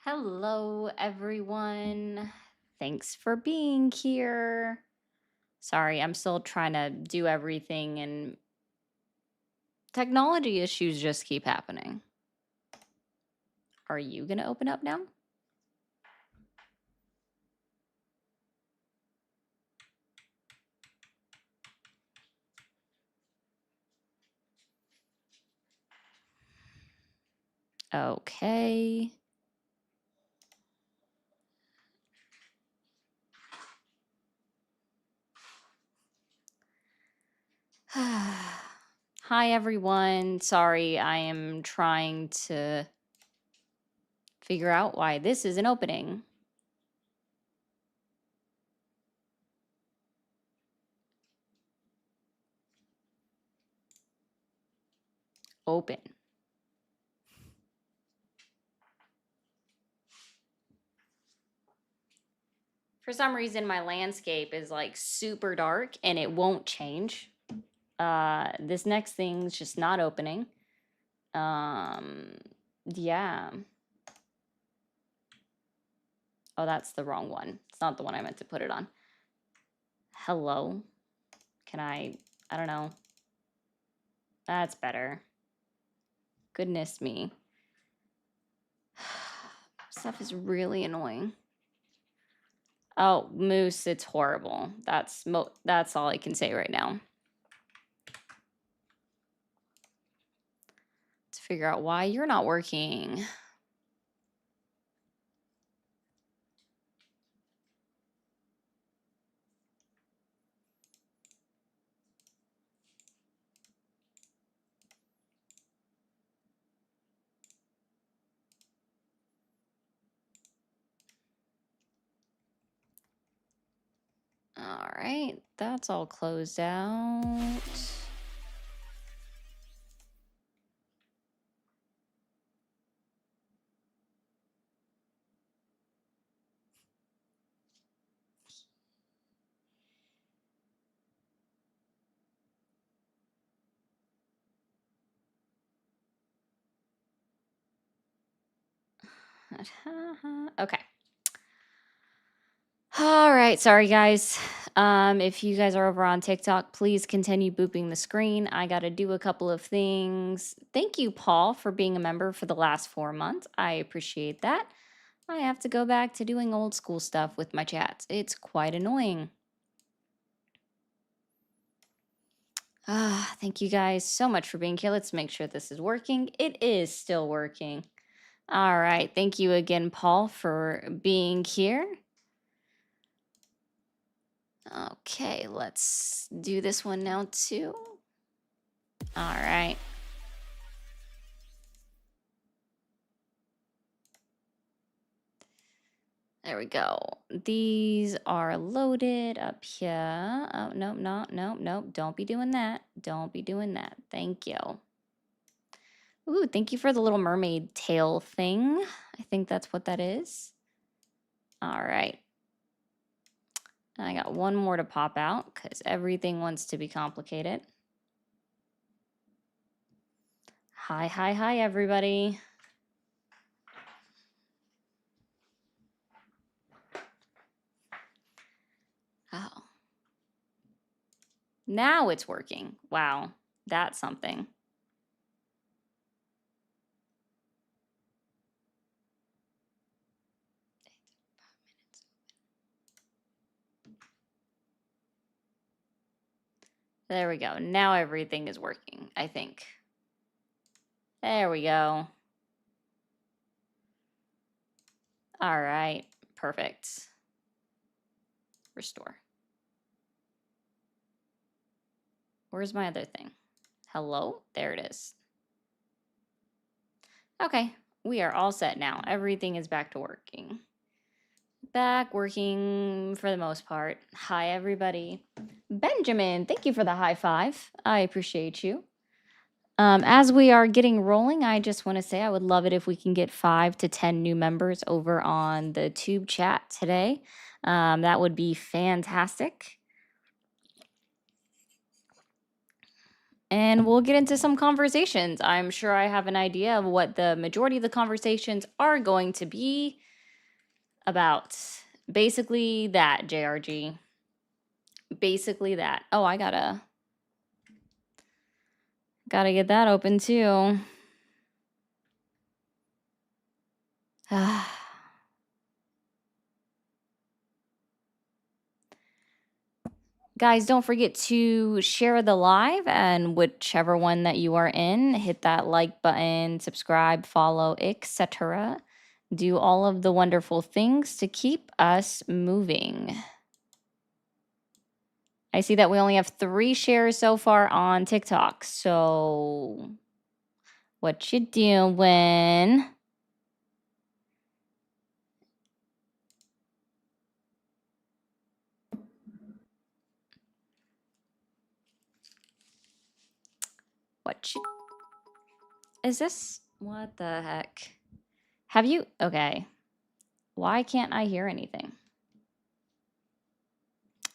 Hello, everyone. Thanks for being here. Sorry, I'm still trying to do everything, and technology issues just keep happening. Are you going to open up now? Okay. Hi, everyone. Sorry, I am trying to figure out why this isn't opening. Open. For some reason, my landscape is like super dark and it won't change. This next thing's just not opening. Yeah. Oh, that's the wrong one. It's not the one I meant to put it on. Hello. Can I don't know. That's better. Goodness me. Stuff is really annoying. Oh, Moose, it's horrible. That's all I can say right now. Let's figure out why you're not working. All right, that's all closed out. Okay. All right, sorry guys. If you guys are over on TikTok, please continue booping the screen. I got to do a couple of things. Thank you, Paul, for being a member for the last 4 months. I appreciate that. I have to go back to doing old school stuff with my chats. It's quite annoying. Thank you guys so much for being here. Let's make sure this is working. It is still working. All right. Thank you again, Paul, for being here. Okay, let's do this one now too. All right. There we go. These are loaded up here. Oh, nope, nope. Don't be doing that. Don't be doing that. Thank you. Ooh, thank you for the little mermaid tail thing. I think that's what that is. All right. I got one more to pop out because everything wants to be complicated. Hi, everybody. Oh. Now it's working. Wow, that's something. There we go. Now everything is working, I think. There we go. All right, perfect. Restore. Where's my other thing? Hello? There it is. Okay, we are all set now. Everything is back to working. Back working for the most part. Hi, everybody. Benjamin, thank you for the high five. I appreciate you. As we are getting rolling, I just want to say I would love it if we can get 5 to 10 new members over on the Tube chat today. That would be fantastic. and we'll get into some conversations. I'm sure I have an idea of what the majority of the conversations are going to be about. Basically that, JRG. Basically that. Oh, I gotta get that open too. Guys, don't forget to share the live, and whichever one that you are in, hit that like button, subscribe, follow, etc. Do all of the wonderful things to keep us moving. I see that we only have 3 shares so far on TikTok. So what you doing? What you... Is this... What the heck? Have you... Okay. Why can't I hear anything?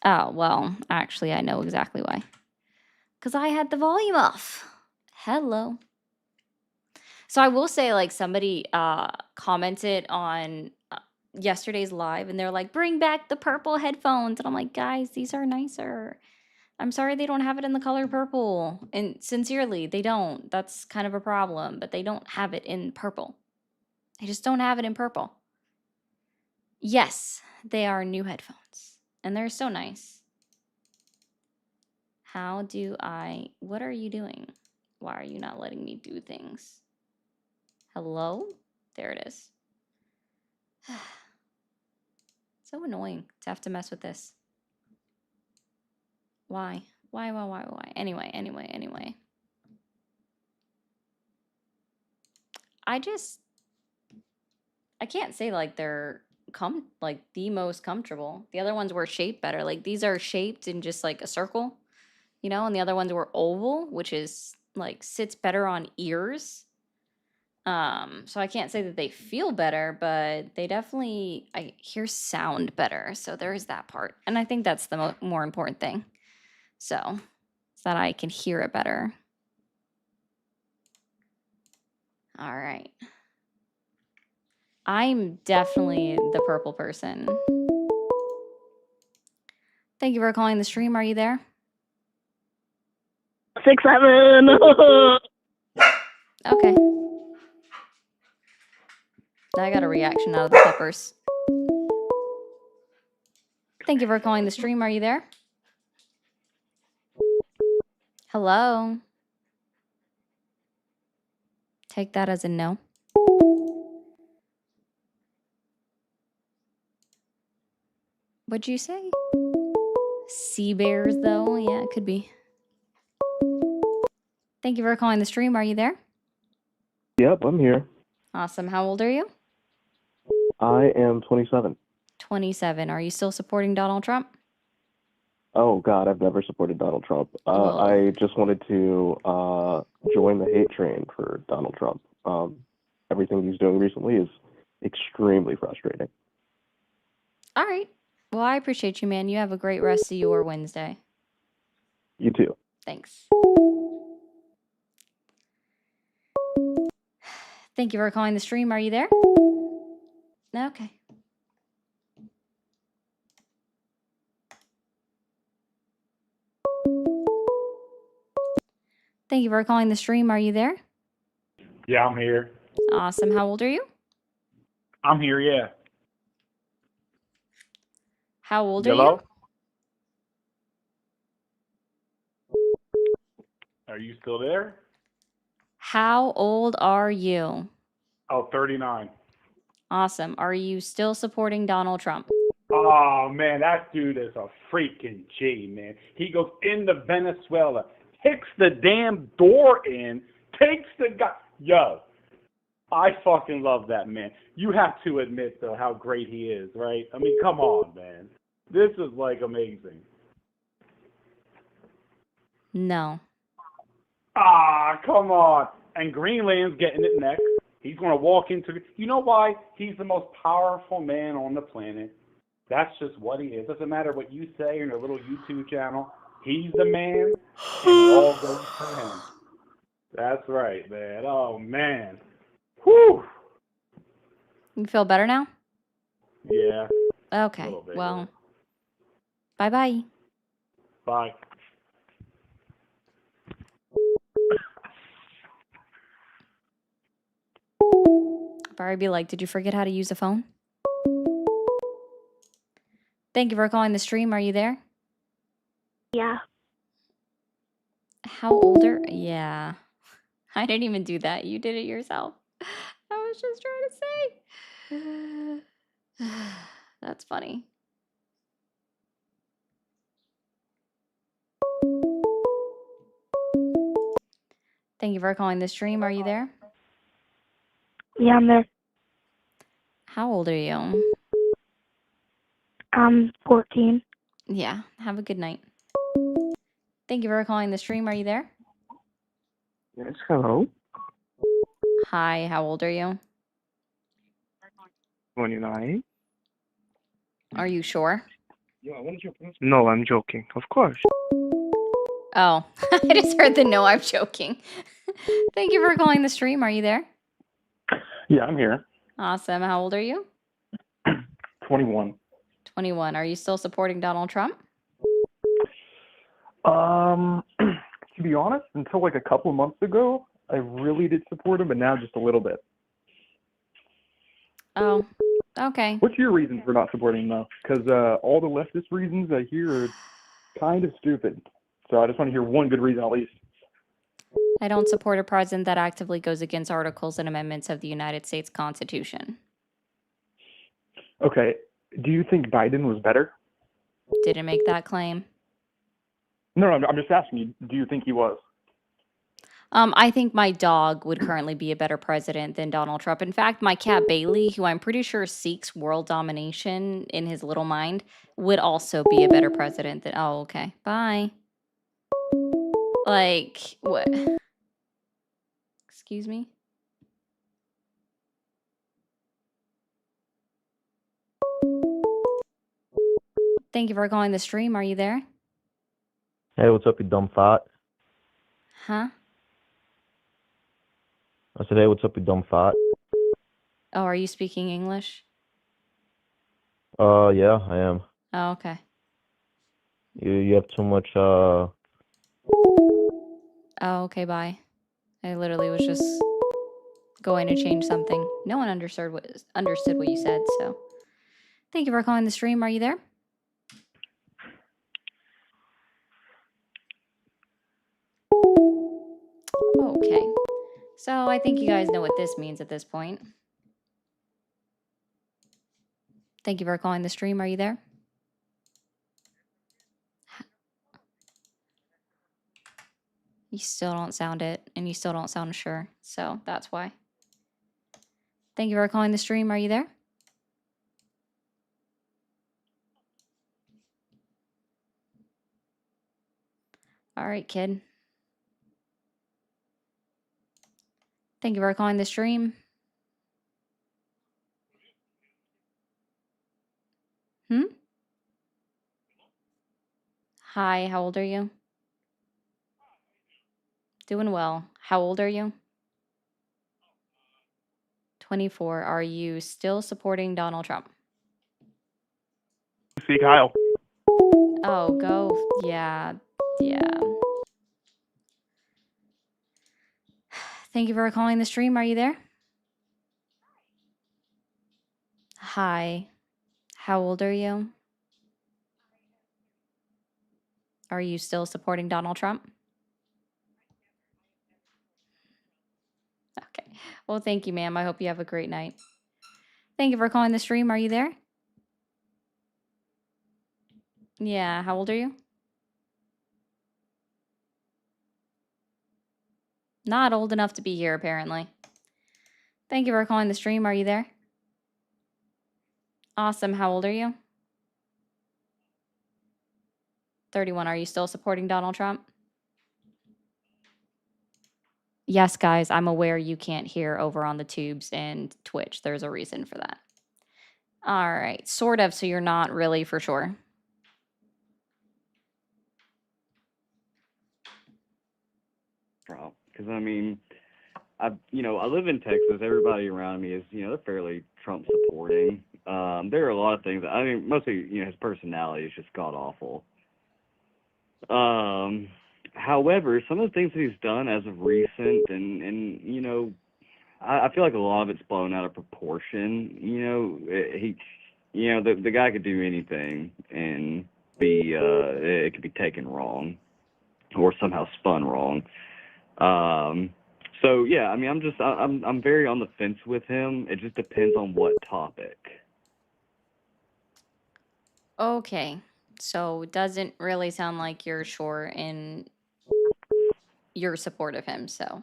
Oh, well, actually, I know exactly why. Because I had the volume off. Hello. So I will say, like, somebody commented on yesterday's live, and they're like, bring back the purple headphones. And I'm like, guys, these are nicer. I'm sorry they don't have it in the color purple. And sincerely, they don't. That's kind of a problem, but they don't have it in purple. They just don't have it in purple. Yes, they are new headphones, and they're so nice. How do I... What are you doing? Why are you not letting me do things? Hello? There it is. So annoying to have to mess with this. Why? Why? Anyway. I can't say like they're like the most comfortable. The other ones were shaped better. Like these are shaped in just like a circle, you know, and the other ones were oval, which is like sits better on ears. So I can't say that they feel better, but they definitely, I hear sound better. So there's that part. And I think that's the more important thing. So, is that I can hear it better. All right. I'm definitely the purple person. Thank you for calling the stream. Are you there? 6-7. Okay. I got a reaction out of the peppers. Thank you for calling the stream. Are you there? Hello? Take that as a no. What'd you say? Sea bears, though? Yeah, it could be. Thank you for calling the stream. Are you there? Yep, I'm here. Awesome. How old are you? I am 27. 27. Are you still supporting Donald Trump? Oh, God, I've never supported Donald Trump. Well- I just wanted to join the hate train for Donald Trump. Everything he's doing recently is extremely frustrating. All right. Well, I appreciate you, man. You have a great rest of your Wednesday. You too. Thanks. Thank you for calling the stream. Are you there? Okay. Thank you for calling the stream. Are you there? Yeah, I'm here. Awesome. How old are you? I'm here, yeah. How old are Hello? you? Are you still there? How old are you? Oh, 39. Awesome. Are you still supporting Donald Trump? Oh, man, that dude is a freaking G, man. He goes into Venezuela, kicks the damn door in, takes the guy. Yo, I fucking love that man. You have to admit, though, how great he is, right? I mean, come on, man. This is, like, amazing. No. Ah, come on. And Greenland's getting it next. He's going to walk into... You know why? He's the most powerful man on the planet. That's just what he is. Doesn't matter what you say in your little YouTube channel. He's the man, and it all goes for him. That's right, man. Oh, man. Whew. You feel better now? Yeah, a Okay. little bit. Well, bye-bye. Yeah. Bye. Barry be like, did you forget how to use a phone? Thank you for calling the stream. Are you there? Yeah. How older? Yeah. I didn't even do that. You did it yourself. I was just trying to say. That's funny. Thank you for calling the stream. Are you there? Yeah, I'm there. How old are you? I'm 14. Yeah. Have a good night. Thank you for calling the stream. Are you there? Yes, hello. Hi. How old are you? 29. Are you sure? No, I'm joking. Of course. Oh, I just heard the no, I'm joking. Thank you for calling the stream. Are you there? Yeah, I'm here. Awesome. How old are you? 21. 21. Are you still supporting Donald Trump? To be honest, until like a couple months ago, I really did support him, but now just a little bit. Oh, okay. What's your reason for not supporting him, though? Because all the leftist reasons I hear are kind of stupid. So I just want to hear one good reason at least. I don't support a president that actively goes against articles and amendments of the United States Constitution. Okay, do you think Biden was better? Didn't make that claim. No, I'm just asking you, do you think he was? I think my dog would currently be a better president than Donald Trump. In fact, my cat Bailey, who I'm pretty sure seeks world domination in his little mind, would also be a better president than. Oh, okay. Bye. Like, what? Excuse me? Thank you for calling the stream. Are you there? Hey, what's up, you dumb fart? Huh? I said, hey, what's up, you dumb fart? Oh, are you speaking English? Yeah, I am. Oh, okay. You have too much, Oh, okay, bye. I literally was just going to change something. No one understood what you said, so. Thank you for calling the stream. Are you there? Okay. So I think you guys know what this means at this point. Thank you for calling the stream. Are you there? You still don't sound it, and you still don't sound sure, so that's why. Thank you for calling the stream. Are you there? All right, kid. Thank you for calling the stream. Hi, how old are you? Doing well. How old are you? 24. Are you still supporting Donald Trump? See Kyle. Oh, go. Yeah. Thank you for calling the stream. Are you there? Hi. How old are you? Are you still supporting Donald Trump? Okay. Well, thank you, ma'am. I hope you have a great night. Thank you for calling the stream. Are you there? Yeah. How old are you? Not old enough to be here, apparently. Thank you for calling the stream. Are you there? Awesome. How old are you? 31. Are you still supporting Donald Trump? Yes, guys, I'm aware you can't hear over on the tubes and Twitch. There's a reason for that. All right. Sort of, so you're not really for sure. Trump. Because I mean, I live in Texas. Everybody around me is they're fairly Trump supporting. There are a lot of things. I mean, mostly his personality is just god awful. However, some of the things that he's done as of recent, and I feel like a lot of it's blown out of proportion. The guy could do anything and be it could be taken wrong or somehow spun wrong. So yeah, I mean, I'm very on the fence with him. It just depends on what topic. Okay. So it doesn't really sound like you're sure in your support of him. So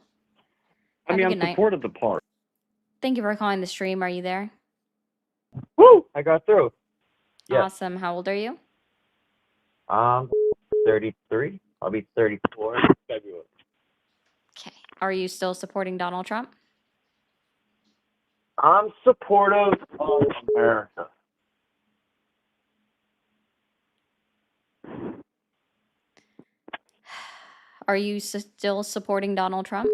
I have mean, a I'm good night. supportive of the party. Thank you for calling the stream. Are you there? Woo! I got through. Yes. Awesome. How old are you? 33. I'll be 34 in February. Okay. Are you still supporting Donald Trump? I'm supportive of America. Are you still supporting Donald Trump?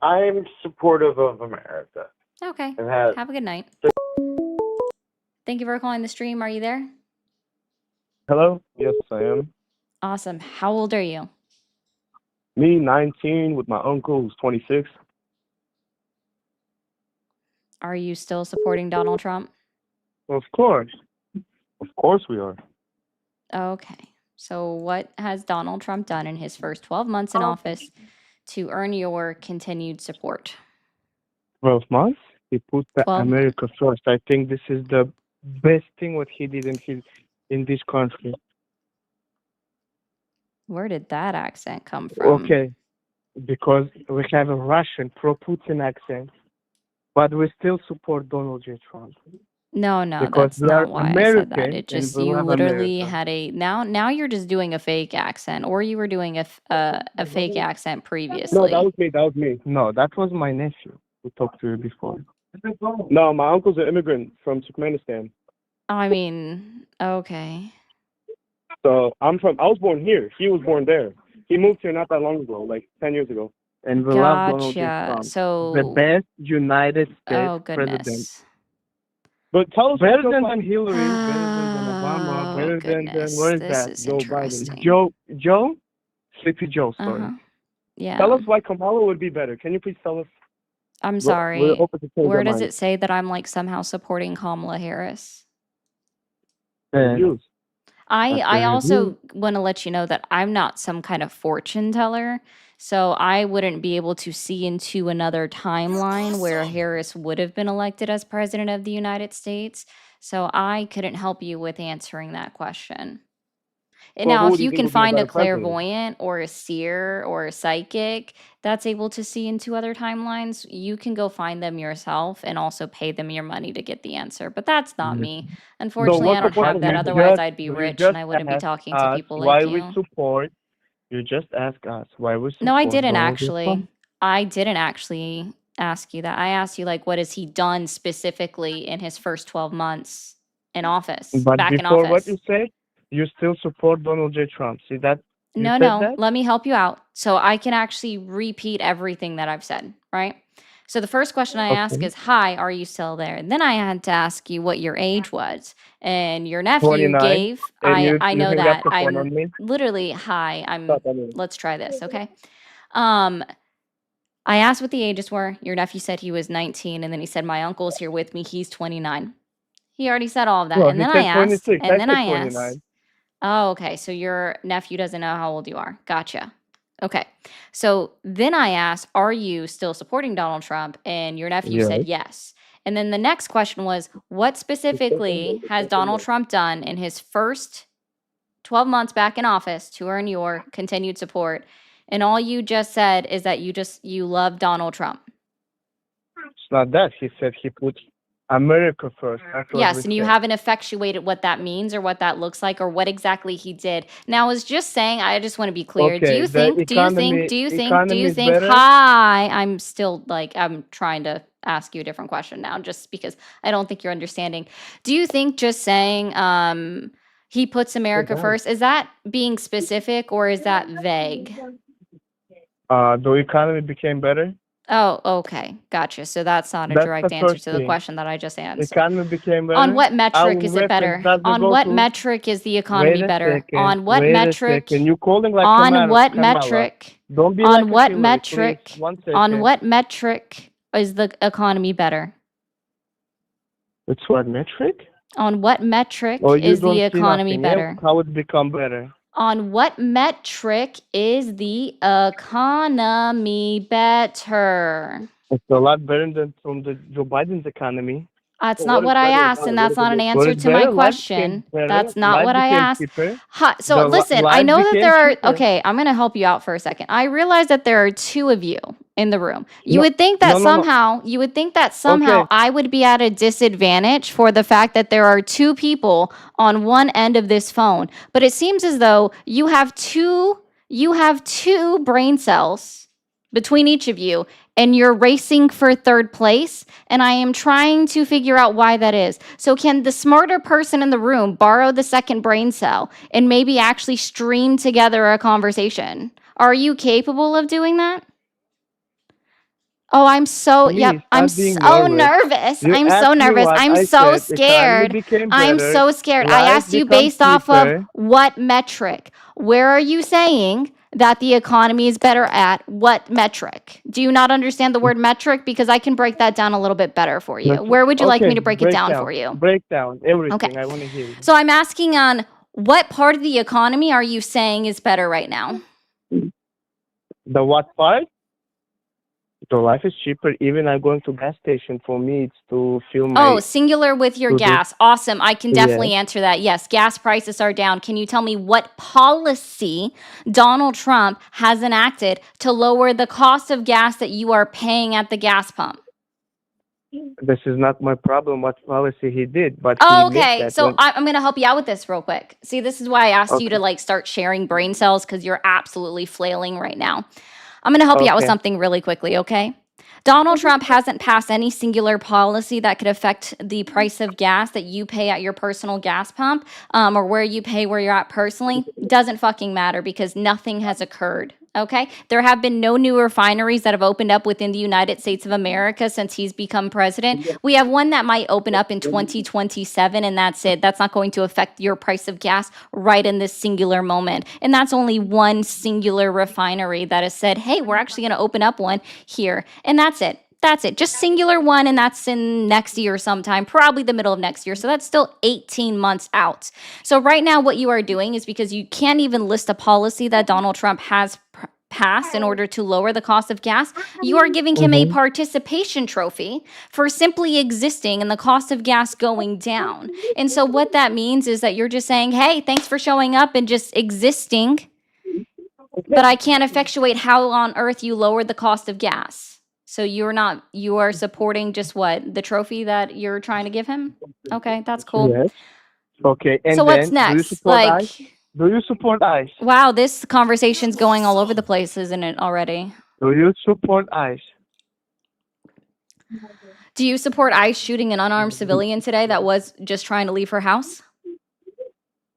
I'm supportive of America. Okay. I've had Have a good night. Thank you for calling the stream. Are you there? Hello? Yes, I am. Awesome. How old are you? Me, 19, with my uncle who's 26. Are you still supporting Donald Trump? Of course. Of course we are. Okay. So what has Donald Trump done in his first 12 months in office to earn your continued support? 12 months, he put the 12 America first. I think this is the best thing what he did in this country. Where did that accent come from? Okay, because we have a Russian pro-Putin accent, but we still support Donald J. Trump. No, Because that's we are not why I said that. American It and just we you love literally America. had a now you're just doing a fake accent, or you were doing a fake accent previously. No, that was me. That was me. No, that was my nephew who talked to you before. No, my uncle's an immigrant from Turkmenistan. I mean, okay. So I was born here. He was born there. He moved here not that long ago, like 10 years ago. And we love Donald J. Gotcha. Trump. So The best United States oh president. goodness. But tell us better than Hillary, better than Obama, Oh better than goodness. what is This that? is Joe interesting. Biden. Joe? Sleepy Joe, sorry. Uh-huh. Yeah. Tell us why Kamala would be better. Can you please tell us? I'm We're sorry. open to change Where our does minds. it say that I'm like somehow supporting Kamala Harris? Reviews. I After also want to let you know that I'm not some kind of fortune teller. So I wouldn't be able to see into another timeline where Harris would have been elected as president of the United States. So I couldn't help you with answering that question. And Well, now, who if do you you think can would be a find a better president? clairvoyant or a seer or a psychic that's able to see into other timelines, you can go find them yourself and also pay them your money to get the answer. But that's not me. Unfortunately, I what's the don't point have of that. you Otherwise, just- I'd be you rich just and I wouldn't be asked talking to us people why like we you. support. You just asked us why we support. No, I didn't Donald J. actually. Trump. I didn't actually ask you that. I asked you, like, what has he done specifically in his first 12 months in office, But back in before what office? you said, you still support Donald J. Trump. See that? You No, said no. that? Let me help you out. So I can actually repeat everything that I've said, right? So the first question I ask Okay. is, hi, are you still there? And then I had to ask you what your age was. And your nephew 29. gave, And I you know hang that. up the phone on I'm me. literally, hi, Stop, I mean. let's try this, okay? I asked what the ages were. Your nephew said he was 19, and then he said, my uncle's here with me. He's 29. He already said all of that. No, And he then said I asked, 26. and I then said I 29. asked, oh, okay. So your nephew doesn't know how old you are. Gotcha. Okay. So then I asked, are you still supporting Donald Trump? And your nephew Yes. said yes. And then the next question was, what specifically has Donald Trump done in his first 12 months back in office to earn your continued support? And all you just said is that you love Donald Trump. It's not that. He said he put America first. That's what Yes, we and you said. haven't effectuated what that means or what that looks like or what exactly he did. Now, I was just saying, I just want to be clear. Okay, the economy is better. Hi, I'm still like, I'm trying to ask you a different question now just because I don't think you're understanding. Do you think just saying he puts America Okay. first, is that being specific or is that vague? The economy became better. Oh, okay. Gotcha. So that's not a That's direct the answer first to the thing. question that I just answered. Economy became better. On what I metric will is it better? reference that we On go what to. metric is the economy Wait a better? second. On what Wait metric? a second. You calling like On Kamala. what Kamala. metric? Don't be On like a what Hillary, metric? please. 1 second. On what metric is the economy better? It's what metric? On what metric Or you is don't the see economy nothing. Yeah, better? how it become better? On what metric is the economy better? It's a lot better than from the Joe Biden's economy. That's Well, not what is what I better asked, about and it? What that's is not an it? What answer is to my better? Life question. became better. That's not Life what I became asked. cheaper. So The listen, I life know that became there are, cheaper. okay, I'm going to help you out for a second. I realize that there are two of you in the room. You No, would think that no, no, no. somehow, Okay. I would be at a disadvantage for the fact that there are two people on one end of this phone. But it seems as though you have two brain cells between each of you, and you're racing for third place, and I am trying to figure out why that is. So can the smarter person in the room borrow the second brain cell and maybe actually stream together a conversation? Are you capable of doing that? Oh, I'm so, yep, Please I'm stop being so nervous. nervous. You I'm so asked me nervous. what I'm I so said. Economy scared. became I'm better. so scared. I Life asked you become based off of cheaper. what metric? Where are you saying that the economy is better at? What metric? Do you not understand the word metric? Because I can break that down a little bit better for you. That's- Where would you like okay, me to break it down for you? Break down everything. Okay. I want to hear you. So I'm asking on what part of the economy are you saying is better right now? The what part? The life is cheaper. Even I'm going to gas station. For me, it's to fill my. Oh, singular with your to do- gas. Awesome. I can Yeah. definitely answer that. Yes, gas prices are down. Can you tell me what policy Donald Trump has enacted to lower the cost of gas that you are paying at the gas pump? This is not my problem. What policy he did, but he Oh, missed okay. that So when- I'm going to help you out with this real quick. See, this is why I asked you Okay. to like start sharing brain cells because you're absolutely flailing right now. I'm going to help you out with Okay. something really quickly, okay? Donald Trump hasn't passed any singular policy that could affect the price of gas that you pay at your personal gas pump, or where you pay where you're at personally. Doesn't fucking matter because nothing has occurred. Okay. There have been no new refineries that have opened up within the United States of America since he's become president. We have one that might open up in 2027, and that's it. That's not going to affect your price of gas right in this singular moment. And that's only one singular refinery that has said, hey, we're actually going to open up one here. And that's it. That's it. Just singular one, and that's in next year sometime, probably the middle of next year. So that's still 18 months out. So right now, what you are doing is because you can't even list a policy that Donald Trump has passed in order to lower the cost of gas, you are giving him a participation trophy for simply existing and the cost of gas going down. And so what that means is that you're just saying, hey, thanks for showing up and just existing, but I can't effectuate how on earth you lowered the cost of gas. So you are supporting just what? The trophy that you're trying to give him? Okay, that's cool. Yes. Okay. And So what's then, do you next? support Like, ICE? Do you support ICE? wow, this conversation's going all over the place, isn't it already? Do you support ICE? Do you support ICE shooting an unarmed civilian today that was just trying to leave her house?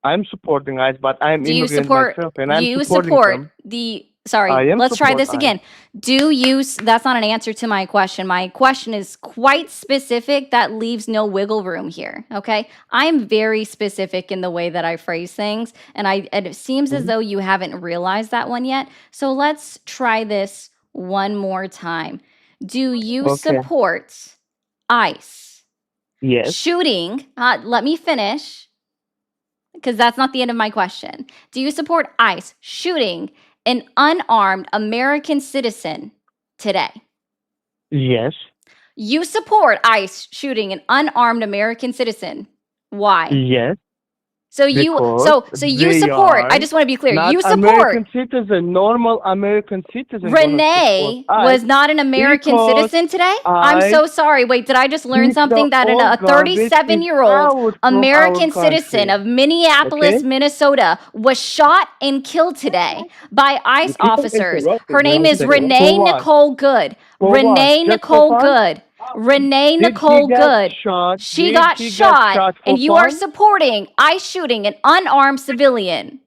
I'm supporting ICE, but I'm Do you immigrant support myself, and I'm you supporting support them. the I sorry, am let's try support this ICE. again. Do you that's not an answer to my question. My question is quite specific that leaves no wiggle room here, okay? I am very specific in the way that I phrase things, and it seems as though you haven't realized that one yet. So let's try this one more time. Do you Okay. support ICE Yes. shooting? Let me finish, because that's not the end of my question. Do you support ICE shooting an unarmed American citizen today? Yes. You support ICE shooting an unarmed American citizen. Why? Yes. So you Because you they support. I are just want to be clear. Not You support. American citizen, normal American citizen. gonna Renee support was ICE not an American because citizen today? I'm I so sorry. Wait, did I just learn think something the that old a garbage is 37-year-old out from American our citizen country. of Minneapolis, Okay? Minnesota was shot and killed today by ICE You keep officers. interrupting Her me. name One is second. Renee For what? Nicole Good. For what? Renee Just for Nicole fun? Good. Renee Did Nicole he get Good. shot? She Did got he get shot, shot for and you are fun? supporting ICE shooting an unarmed civilian.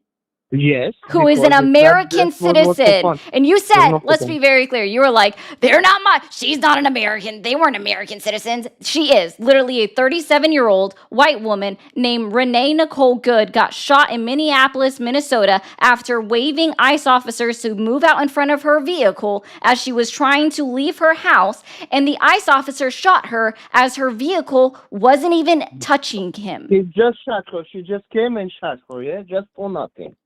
Yes. who is an because American this was for citizen. fun. And you It was said, not for let's fun. be very clear, you were like, she's not an American. They weren't American citizens. She is. Literally a 37-year-old white woman named Renee Nicole Good got shot in Minneapolis, Minnesota after waving ICE officers to move out in front of her vehicle as she was trying to leave her house. And the ICE officer shot her as her vehicle wasn't even touching him. He just shot her. She just came and shot her, yeah? Just for nothing.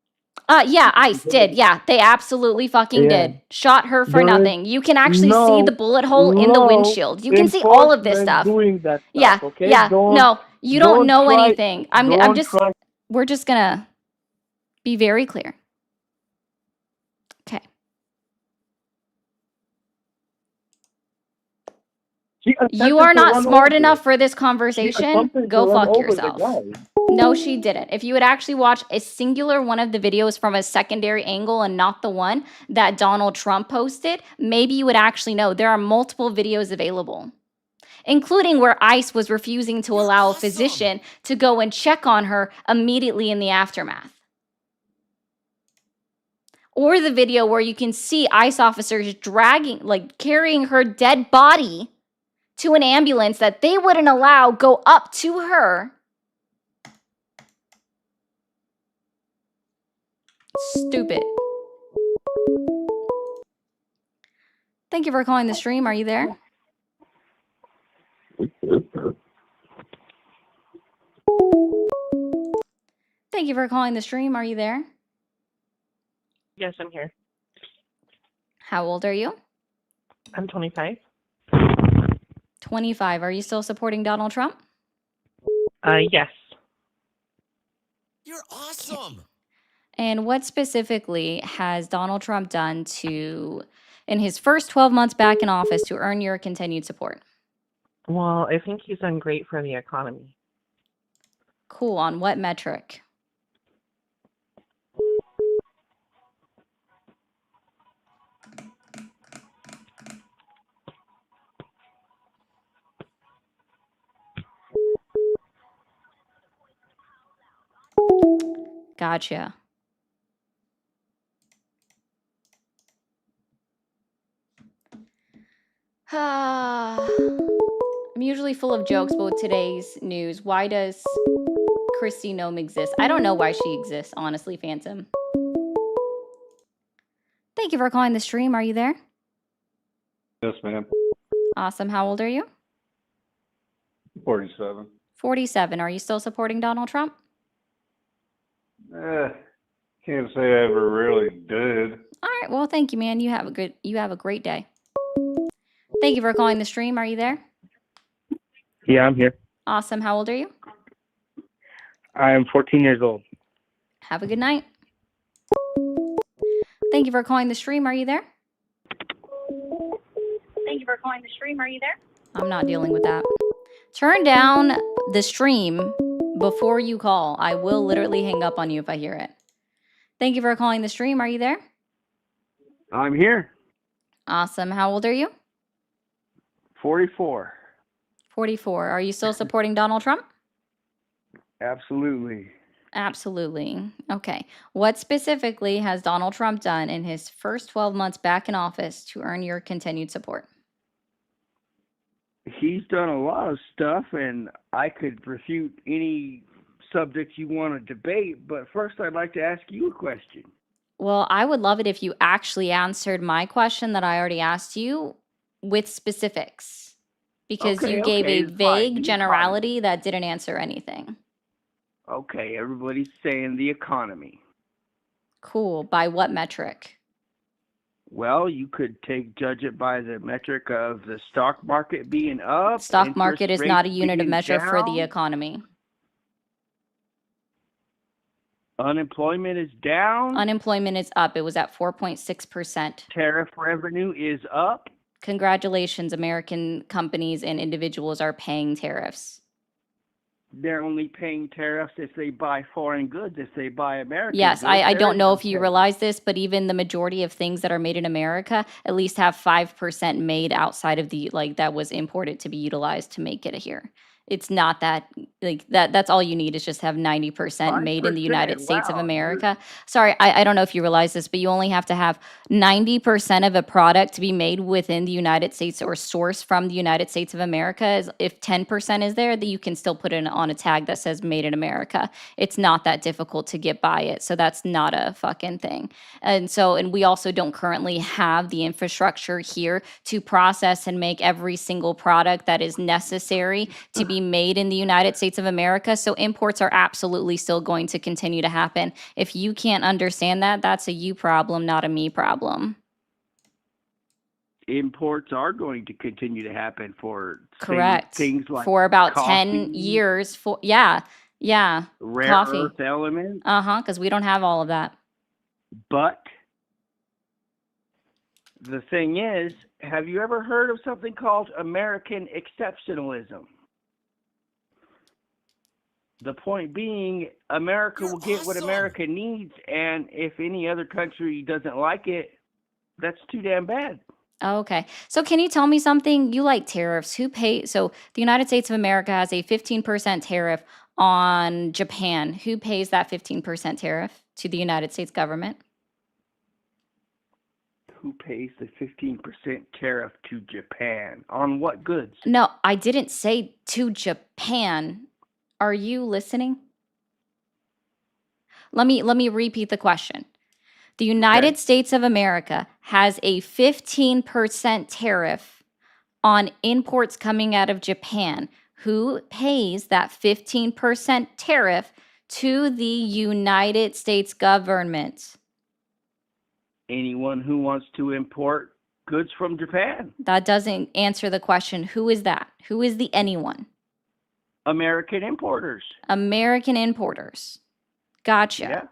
Yeah, ICE did. Yeah, they absolutely fucking Yeah. did. Shot her for There is nothing. You can actually see no the bullet hole in the law windshield. You can see all of this enforcement stuff. doing that stuff, Yeah, okay? yeah. No, you don't don't know try- anything. I'm don't just try- we're just gonna be very clear. Okay. She attempted You are to not run smart over. enough for this She conversation. attempted Go to run fuck over the yourself. guy. No, she didn't. If you would actually watch a singular one of the videos from a secondary angle and not the one that Donald Trump posted, maybe you would actually know there are multiple videos available, including where ICE was refusing to allow a physician to go and check on her immediately in the aftermath. Or the video where you can see ICE officers carrying her dead body to an ambulance that they wouldn't allow go up to her. Stupid. Thank you for calling the stream. Are you there? Thank you for calling the stream. Are you there? Yes, I'm here. How old are you? I'm 25. 25. Are you still supporting Donald Trump? Yes. You're awesome. And what specifically has Donald Trump done in his first 12 months back in office to earn your continued support? Well, I think he's done great for the economy. Cool. On what metric? Gotcha. I'm usually full of jokes, but with today's news, why does Kristi Noem exist? I don't know why she exists, honestly, Phantom. Thank you for calling the stream. Are you there? Yes, ma'am. Awesome. How old are you? 47. 47. Are you still supporting Donald Trump? Can't say I ever really did. All right. Well, thank you, man. You have a great day. Thank you for calling the stream. Are you there? Yeah, I'm here. Awesome. How old are you? I am 14 years old. Have a good night. Thank you for calling the stream. Are you there? Thank you for calling the stream. Are you there? I'm not dealing with that. Turn down the stream before you call. I will literally hang up on you if I hear it. Thank you for calling the stream. Are you there? I'm here. Awesome. How old are you? 44. 44. Are you still supporting Donald Trump? Absolutely. Absolutely. Okay. What specifically has Donald Trump done in his first 12 months back in office to earn your continued support? He's done a lot of stuff, and I could refute any subject you want to debate, but first I'd like to ask you a question. Well, I would love it if you actually answered my question that I already asked you with specifics, because Okay, you gave okay, a it's fine, vague it's generality that didn't answer anything. Okay, everybody's saying the economy. Cool. By what metric? Well, you could judge it by the metric of the stock market being up. Stock market is interest not a rates unit of being measure for the down, economy. unemployment is down. Unemployment is up. It was at 4.6%. Tariff revenue is up. Congratulations, American companies and individuals are paying tariffs. They're only paying tariffs if they buy foreign goods. If they buy American Yes, goods, I there don't is know no if you tariff. realize this, but even the majority of things that are made in America at least have 5% made outside of that was imported to be utilized to make it here. It's not that like that's all you need is just have 90% made in the United 5%. States of Wow. America. Sorry, I don't know if you realize this, but you only have to have 90% of a product to be made within the United States or sourced from the United States of America. If 10% is there, that you can still put it on a tag that says made in America. It's not that difficult to get by it. So that's not a fucking thing. And we also don't currently have the infrastructure here to process and make every single product that is necessary to be made in the United States of America. So imports are absolutely still going to continue to happen. If you can't understand that, that's a you problem, not a me problem. Imports are going to continue to happen for Correct. things like For about coffee, 10 years. Yeah, rare coffee. earth elements. Because we don't have all of that. But the thing is, have you ever heard of something called American exceptionalism? The point being, America will get what America needs, and if any other country doesn't like it, that's too damn bad. Okay. So can you tell me something? You like tariffs. So the United States of America has a 15% tariff on Japan. Who pays that 15% tariff to the United States government? Who pays the 15% tariff to Japan? On what goods? No, I didn't say to Japan. Are you listening? Let me repeat the question. The United States of America has a 15% tariff on imports coming out of Japan. Who pays that 15% tariff to the United States government? Anyone who wants to import goods from Japan. That doesn't answer the question. Who is that? Who is the anyone? American importers. American importers. Gotcha. Yeah.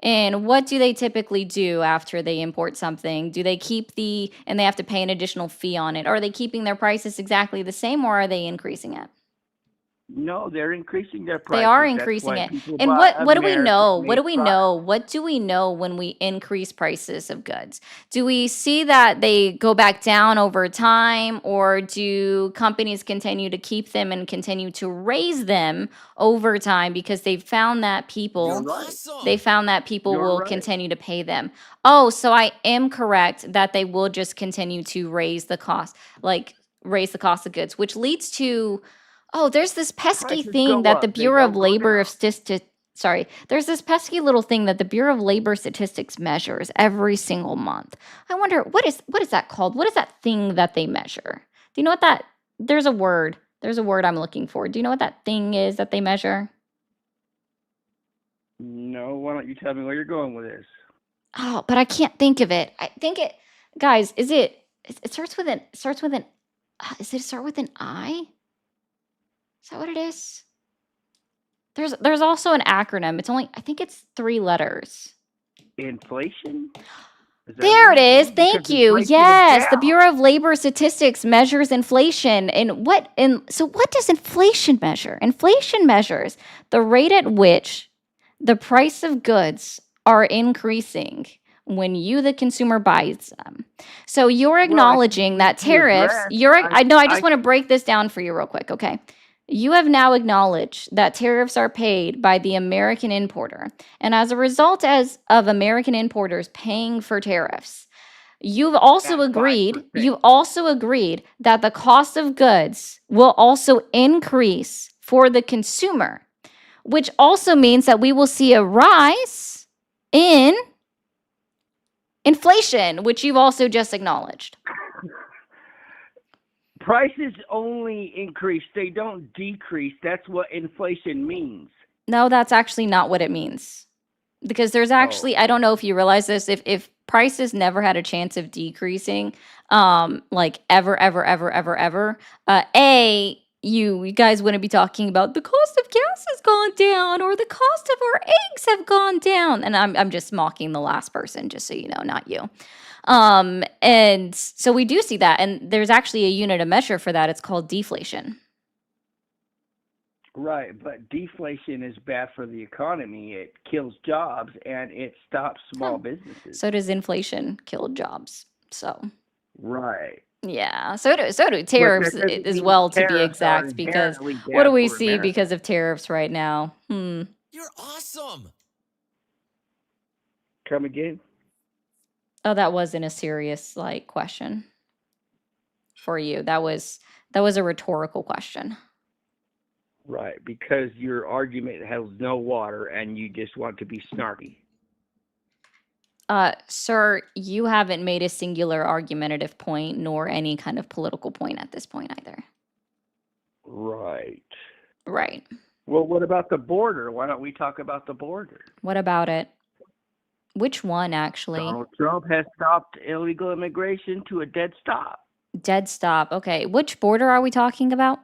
And what do they typically do after they import something? Do they keep and they have to pay an additional fee on it? Are they keeping their prices exactly the same, or are they increasing it? No, they're increasing their prices. They are That's increasing why it. people And buy what do we know? What do American-made we products. know? What do we know when we increase prices of goods? Do we see that they go back down over time, or do companies continue to keep them and continue to raise them over time because they've found that people You're will right. continue to pay them? Oh, so I am correct that they will just continue to raise the cost of goods, which leads to there's this pesky Prices thing go that the up, they Bureau of don't go Labor down. of Statistics, there's this pesky little thing that the Bureau of Labor Statistics measures every single month. I wonder, what is that called? What is that thing that they measure? Do you know what there's a word I'm looking for. Do you know what that thing is that they measure? No, why don't you tell me where you're going with this? Oh, but I can't think of it. I think guys, it starts with an, does it start with an I? Is that what it is? There's also an acronym. I think it's 3 letters. Inflation? Is that There what it you're is. saying? Thank Because you. inflation is Yes, the down. Bureau of Labor Statistics measures inflation. So what does inflation measure? Inflation measures the rate at which the price of goods are increasing when you, the consumer, buys them. So you're acknowledging that tariffs, I just want to break this down for you real quick, okay? You have now acknowledged that tariffs are paid by the American importer. And as a result of American importers paying for tariffs, you've also At agreed 5%. that the cost of goods will also increase for the consumer, which also means that we will see a rise in inflation, which you've also just acknowledged. Prices only increase, they don't decrease. That's what inflation means. No, that's actually not what it means. Because there's actually, I don't know if you realize this, if prices never had a chance of decreasing, like ever, you guys wouldn't be talking about the cost of gas has gone down or the cost of our eggs have gone down. And I'm just mocking the last person, just so you know, not you. And so we do see that, and there's actually a unit of measure for that. It's called deflation. Right, but deflation is bad for the economy. It kills jobs and it stops small businesses. So does inflation kill jobs. So Right. Yeah, so do But tariffs that doesn't as mean well, to be tariffs are exact, because inherently what do bad we for see America. because of tariffs right now? You're awesome. Come again? Oh, that wasn't a serious like question for you. That was a rhetorical question. Right, because your argument has no water and you just want to be snarky. Sir, you haven't made a singular argumentative point nor any kind of political point at this point either. Right. Right. Well, what about the border? Why don't we talk about the border? What about it? Which one, actually? Donald Trump has stopped illegal immigration to a dead stop. Dead stop. Okay. Which border are we talking about?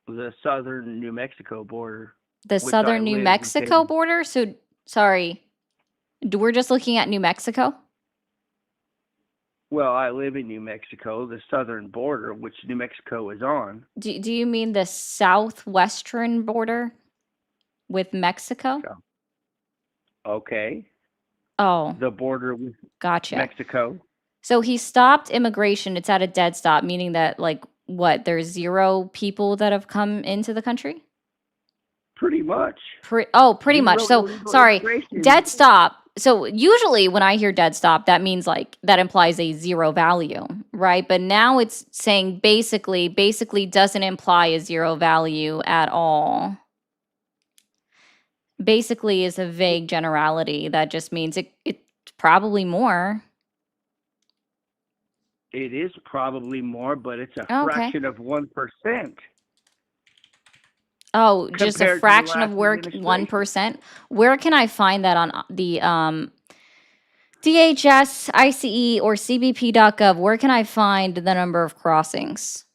The southern New Mexico border. The Which I southern New live Mexico within. border? So, sorry. We're just looking at New Mexico? Well, I live in New Mexico, the southern border, which New Mexico is on. Do you mean the southwestern border with Mexico? Okay. Oh, The border with gotcha. Mexico. So he stopped immigration. It's at a dead stop, meaning that, like, what, there's 0 people that have come into the country? Pretty much. Pretty much. Zero So, illegal sorry, immigration. dead stop. So usually when I hear dead stop, that means like that implies a 0 value, right? But now it's saying basically doesn't imply a 0 value at all. Basically is a vague generality that just means it's probably more. It is probably more, but it's a Okay. fraction of 1%. Oh, just a Compared to the fraction of last where administration. 1%. Where can I find that on the DHS, ICE, or CBP.gov? Where can I find the number of crossings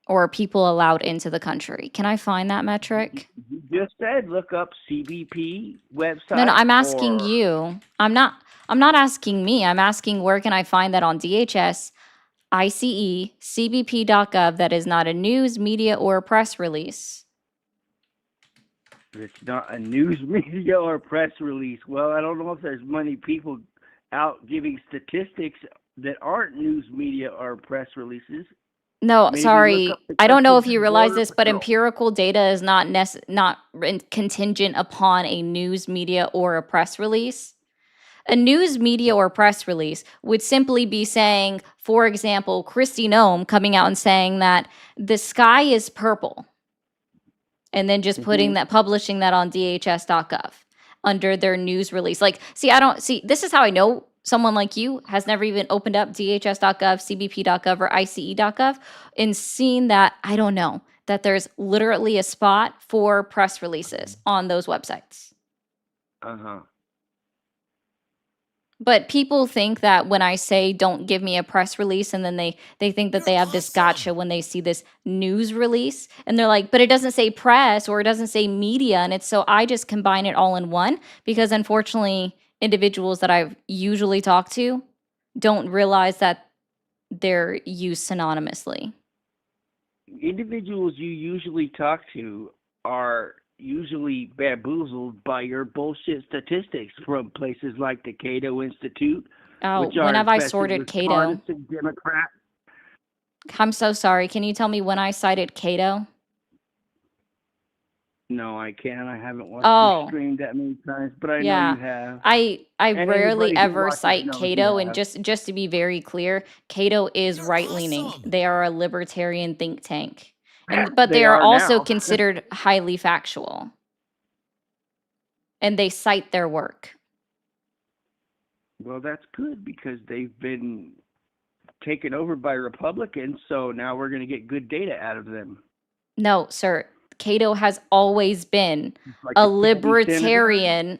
or people allowed into the country? Can I find that metric? You just said look up CBP website. No, I'm asking or- you. I'm not asking me. I'm asking where can I find that on DHS, ICE, CBP.gov that is not a news, media, or a press release? It's not a news media or press release. Well, I don't know if there's many people out giving statistics that aren't news media or press releases. No, Maybe sorry. look up the I don't know if Customs you and realize Border this, but Patrol. empirical data is not contingent upon a news media or a press release. A news media or press release would simply be saying, for example, Kristi Noem coming out and saying that the sky is purple, and then just publishing that on DHS.gov under their news release. Like, this is how I know someone like you has never even opened up DHS.gov, CBP.gov, or ICE.gov and seen that, I don't know, that there's literally a spot for press releases on those websites. Uh-huh. But people think that when I say don't give me a press release, and then they think that they have this gotcha when they see this news release, and they're like, but it doesn't say press or it doesn't say media, and it's so I just combine it all in one, because unfortunately individuals that I've usually talked to don't realize that they're used synonymously. Individuals you usually talk to are usually bamboozled by your bullshit statistics from places like the Cato Institute. Oh, which are when have I infested sorted with Cato? partisan Democrat. I'm so sorry. Can you tell me when I cited Cato? No, I can't. I haven't watched Oh. your stream that many times, but I Yeah. know you have. I And rarely anybody who ever watches cite knows Cato, you and have. just to be very clear, Cato is You're right-leaning. awesome. They are a libertarian think tank. But they They are are also now. considered highly factual. And they cite their work. Well, that's good because they've been taken over by Republicans, so now we're going to get good data out of them. No, sir. Cato has always been Like a the 50 senators. libertarian.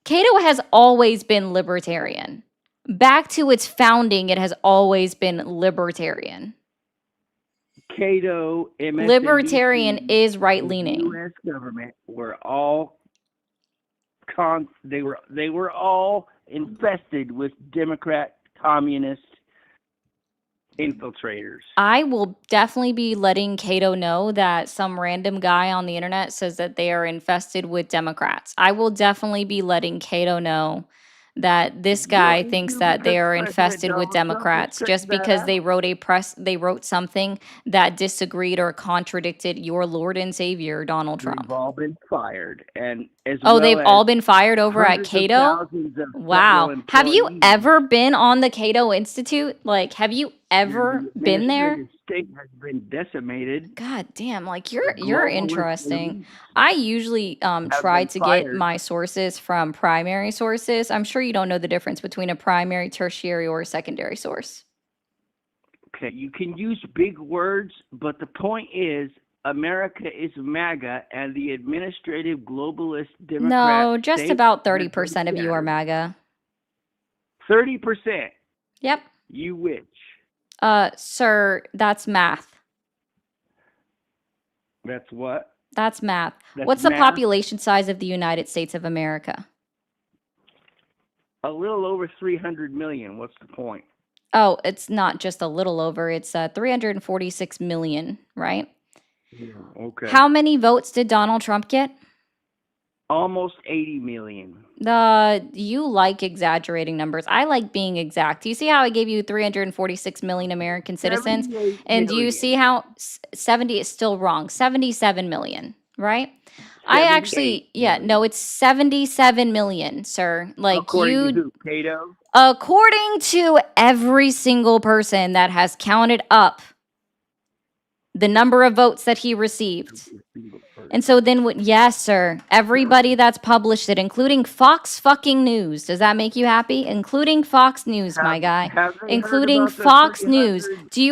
Cato has always been libertarian. Back to its founding, it has always been libertarian. Cato, MSNBC, Libertarian is the right-leaning. U.S. government were all they were all infested with Democrat communist infiltrators. I will definitely be letting Cato know that some random guy on the internet says that they are infested with Democrats. I will definitely be letting Cato know that this guy thinks that they are infested with Democrats just because they wrote something that disagreed or contradicted your Lord and Savior Donald Trump. They've all been fired, and as Oh, well they've as all been fired over at hundreds of Cato? thousands of Wow. federal Have you employees. ever been on the Cato Institute? Like, have you ever The been there? administrative state has been decimated. God damn, like The you're globalist interesting. elites I usually have try been to get fired. my sources from primary sources. I'm sure you don't know the difference between a primary, tertiary, or a secondary source. Okay, you can use big words, but the point is, America is MAGA, and the administrative globalist Democrat No, just state about has been 30% of you are shattered. MAGA. 30%. Yep. You which? Sir, that's math. That's what? That's math. That's What's the math? population size of the United States of America? A little over 300 million. What's the point? Oh, it's not just a little over. It's 346 million, right? Okay. How many votes did Donald Trump get? Almost 80 million. You like exaggerating numbers. I like being exact. Do you see how I gave you 346 million American citizens? 78 And do you million. see how 70 is still wrong? 77 million, right? I actually, 78 yeah, million. no, it's 77 million, sir. Like According to you, who? Cato? according to every single person that has counted up the number of votes that he received. And so then, yes, sir, everybody that's published it, including Fox fucking News. Does that make you happy? Including Fox News, my guy. Have they heard Including about the Fox News.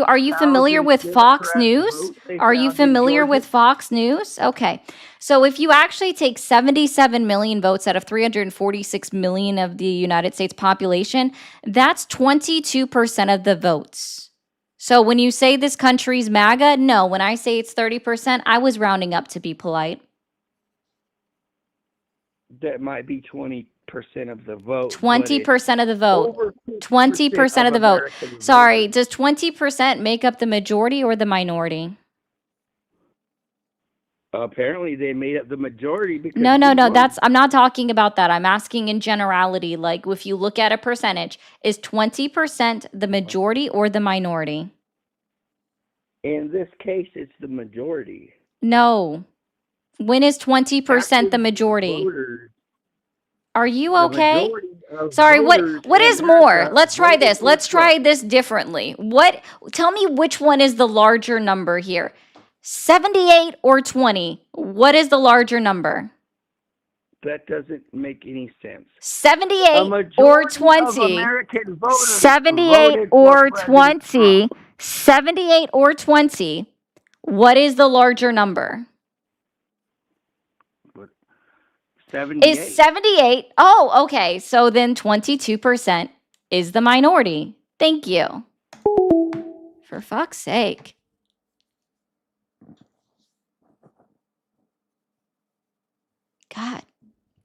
Are you familiar 300,000 with Fox Democrat News? votes they Are you found in familiar Georgia? with Fox News? Okay. So if you actually take 77 million votes out of 346 million of the United States population, that's 22% of the votes. So when you say this country's MAGA, no, when I say it's 30%, I was rounding up to be polite. That might be 20% of the vote. 20% of the vote. Over 20% of the vote. Americans Sorry, voted. does 20% make up the majority or the minority? Apparently, they made up the majority because No, we voted. I'm not talking about that. I'm asking in generality, like if you look at a percentage, is 20% the majority or the minority? In this case, it's the majority. No. When is 20% the Active majority? voters, Are you the okay? majority of Sorry, voters what in is more? America Let's try voted this. for Let's Trump. try this differently. Tell me which one is the larger number here? 78 or 20? What is the larger number? That doesn't make any sense. A 78 or majority of 20? American voters 78 voted or for President 20? Trump. 78 or 20? What is the larger number? 78. Is 78? Oh, okay. So then 22% is the minority. Thank you. For fuck's sake. God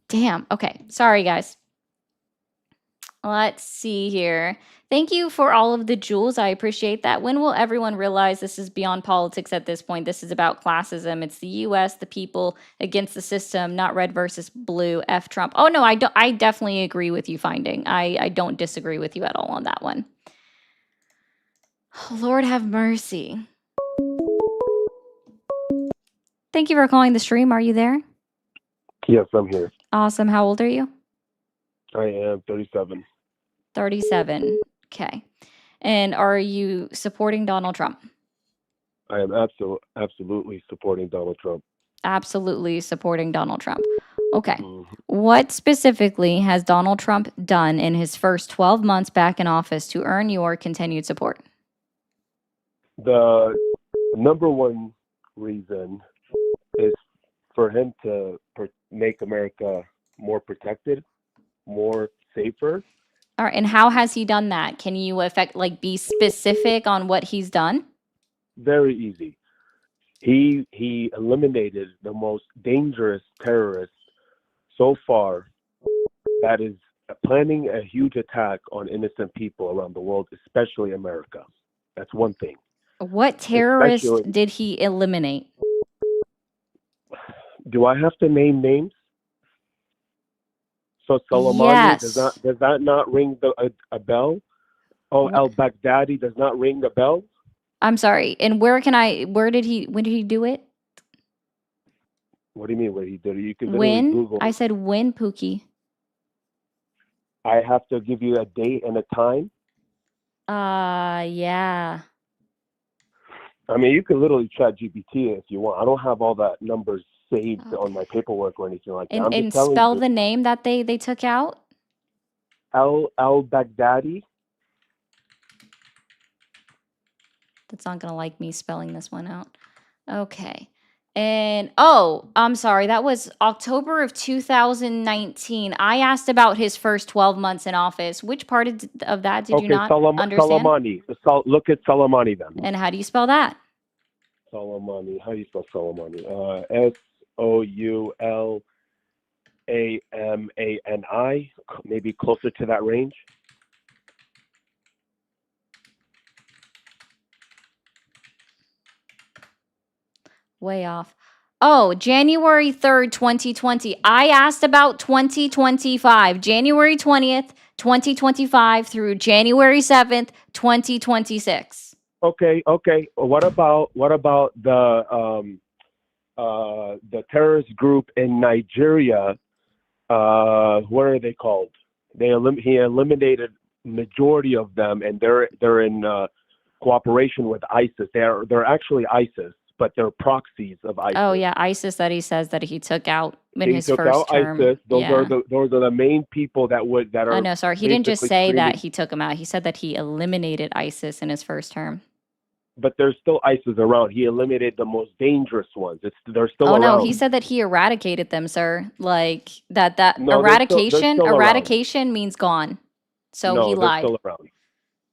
damn. Okay. Sorry, guys. Let's see here. Thank you for all of the jewels. I appreciate that. When will everyone realize this is beyond politics at this point? This is about classism. It's the US, the people against the system, not red versus blue. F Trump. Oh no, I definitely agree with you, Finding. I don't disagree with you at all on that one. Lord have mercy. Thank you for calling the stream. Are you there? Yes, I'm here. Awesome. How old are you? I am 37. 37. Okay. And are you supporting Donald Trump? I am absolutely supporting Donald Trump. Absolutely supporting Donald Trump. Okay. Mhm. What specifically has Donald Trump done in his first 12 months back in office to earn your continued support? The number one reason is for him to make America more protected, more safer. All right. And how has he done that? Can you be specific on what he's done? Very easy. He eliminated the most dangerous terrorist so far that is planning a huge attack on innocent people around the world, especially America. That's one thing. What terrorist Especially- did he eliminate? Do I have to name names? So Soleimani Yes. does that not ring a bell? Oh, Wh- al-Baghdadi does not ring a bell? I'm sorry. And when did he do it? What do you mean? What he did? You can literally When? Google. I said when, Pookie. I have to give you a date and a time. Yeah. I mean, you can literally chat GPT if you want. I don't have all that numbers saved on my Okay. paperwork or anything like that. And I'm just and telling spell you, the name that they took out. al-Baghdadi. That's not gonna like me spelling this one out. Okay. And oh, I'm sorry. That was October of 2019. I asked about his first 12 months in office. Which part of that did you Okay, not understand? Soleimani. Look at Soleimani then. And how do you spell that? Soleimani. How do you spell Soleimani? Soulamani. Maybe closer to that range. Way off. Oh, January 3rd, 2020. I asked about 2025. January 20th, 2025 through January 7th, 2026. Okay. What about the terrorist group in Nigeria? What are they called? He eliminated majority of them, and they're in cooperation with ISIS. They're actually ISIS, but they're proxies of ISIS. Oh yeah, ISIS that he says that he took out in He his took first out term. ISIS. Those Yeah. are the main people that Oh are no, sorry. He didn't just basically say that creating. he took them out. He said that he eliminated ISIS in his first term. But there's still ISIS around. He eliminated the most dangerous ones. They're still Oh around. no, he said that he eradicated them, sir. Like that No, they're still around. eradication means gone. So No, he they're lied. still around.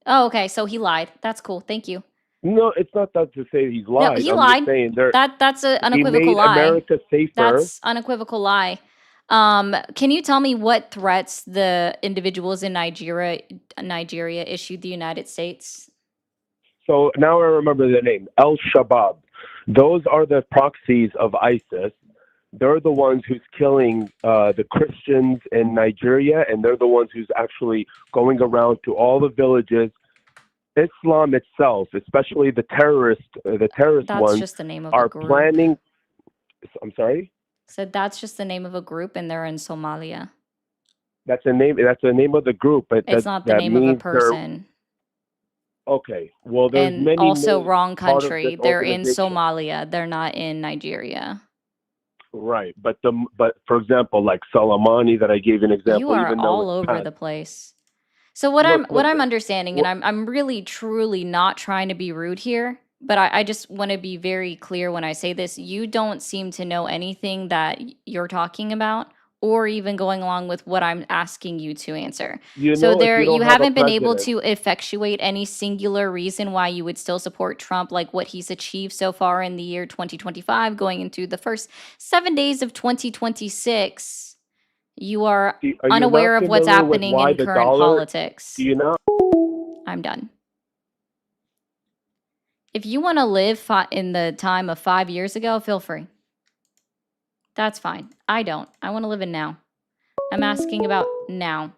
Oh, okay. So he lied. That's cool. Thank you. No, it's not that to say he's No, lied. he I'm lied. just saying That's an he unequivocal made lie. America safer. That's unequivocal lie. Can you tell me what threats the individuals in Nigeria issued the United States? So now I remember the name, Al-Shabaab. Those are the proxies of ISIS. They're the ones who's killing the Christians in Nigeria, and they're the ones who's actually going around to all the villages. Islam itself, especially the terrorist That's ones, just the name of a are group. planning. I'm sorry. So that's just the name of a group, and they're in Somalia. That's the name. That's the name of the group, but It's not the name of a person. Okay. Well, there's And many also names wrong part of country. this They're in organization. Somalia. They're not in Nigeria. Right, but for example, like Soleimani that I gave an example, You are even though all it's over past. the place. So what Look, I'm listen. understanding, and I'm really truly not trying to be rude here, but I just want to be very clear when I say this. You don't seem to know anything that you're talking about, or even going along with what I'm asking you to answer. You So know, if you you don't have a haven't been able president, to effectuate any singular reason why you would still support Trump, like what he's achieved so far in the year 2025, going into the first 7 days of 2026. You are are you not unaware of what's familiar with happening why in the current dollar? politics. Do you not? I'm done. If you want to live in the time of 5 years ago, feel free. That's fine. I don't. I want to live in now. I'm asking about now.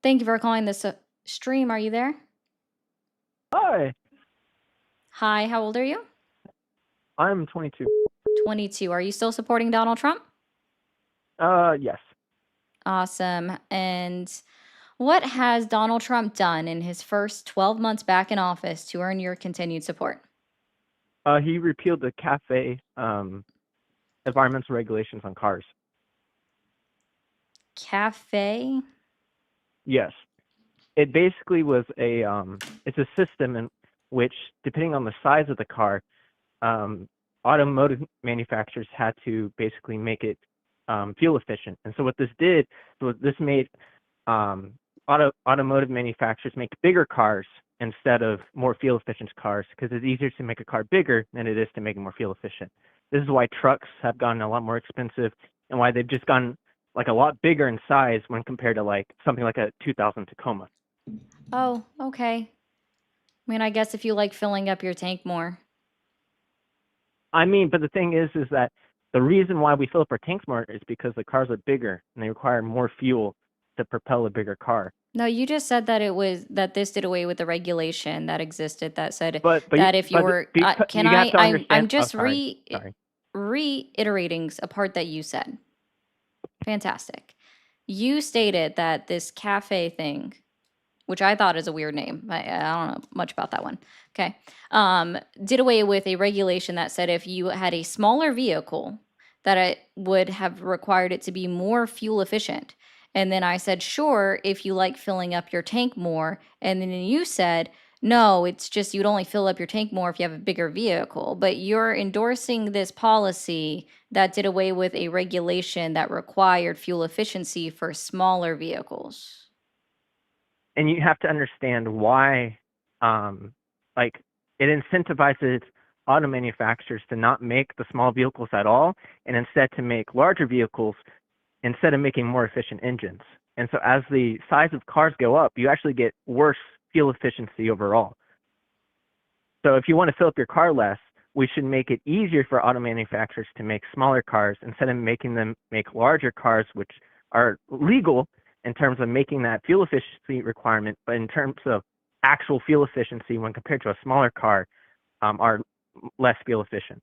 Thank you for calling this stream. Are you there? Hi, Hi, how old are you? I'm 22. 22. Are you still supporting Donald Trump? Yes. Awesome. And what has Donald Trump done in his first 12 months back in office to earn your continued support? He repealed the CAFE environmental regulations on cars. Cafe? Yes. It basically was it's a system in which, depending on the size of the car, automotive manufacturers had to basically make it fuel efficient. And so what this did was this made automotive manufacturers make bigger cars instead of more fuel efficient cars, because it's easier to make a car bigger than it is to make it more fuel efficient. This is why trucks have gotten a lot more expensive, and why they've just gotten like a lot bigger in size when compared to like something like a 2000 Tacoma. Oh, okay. I mean, I guess if you like filling up your tank more. I mean, but the thing is that The reason why we fill up our tanks more is because the cars are bigger and they require more fuel to propel a bigger car. No, you just said that this did away with the regulation that existed that said But that if you were because can you have to I'm understand. just Sorry. reiterating a part that you said. Fantastic. You stated that this cafe thing, which I thought is a weird name. I don't know much about that one. Okay. Did away with a regulation that said if you had a smaller vehicle, that it would have required it to be more fuel efficient. And then I said, sure, if you like filling up your tank more. And then you said, no, it's just you'd only fill up your tank more if you have a bigger vehicle. But you're endorsing this policy that did away with a regulation that required fuel efficiency for smaller vehicles. And you have to understand why, like, it incentivizes auto manufacturers to not make the small vehicles at all, and instead to make larger vehicles instead of making more efficient engines. And so as the size of cars go up, you actually get worse fuel efficiency overall. So if you want to fill up your car less, we should make it easier for auto manufacturers to make smaller cars instead of making them make larger cars, which are legal in terms of making that fuel efficiency requirement, but in terms of actual fuel efficiency when compared to a smaller car, are less fuel efficient.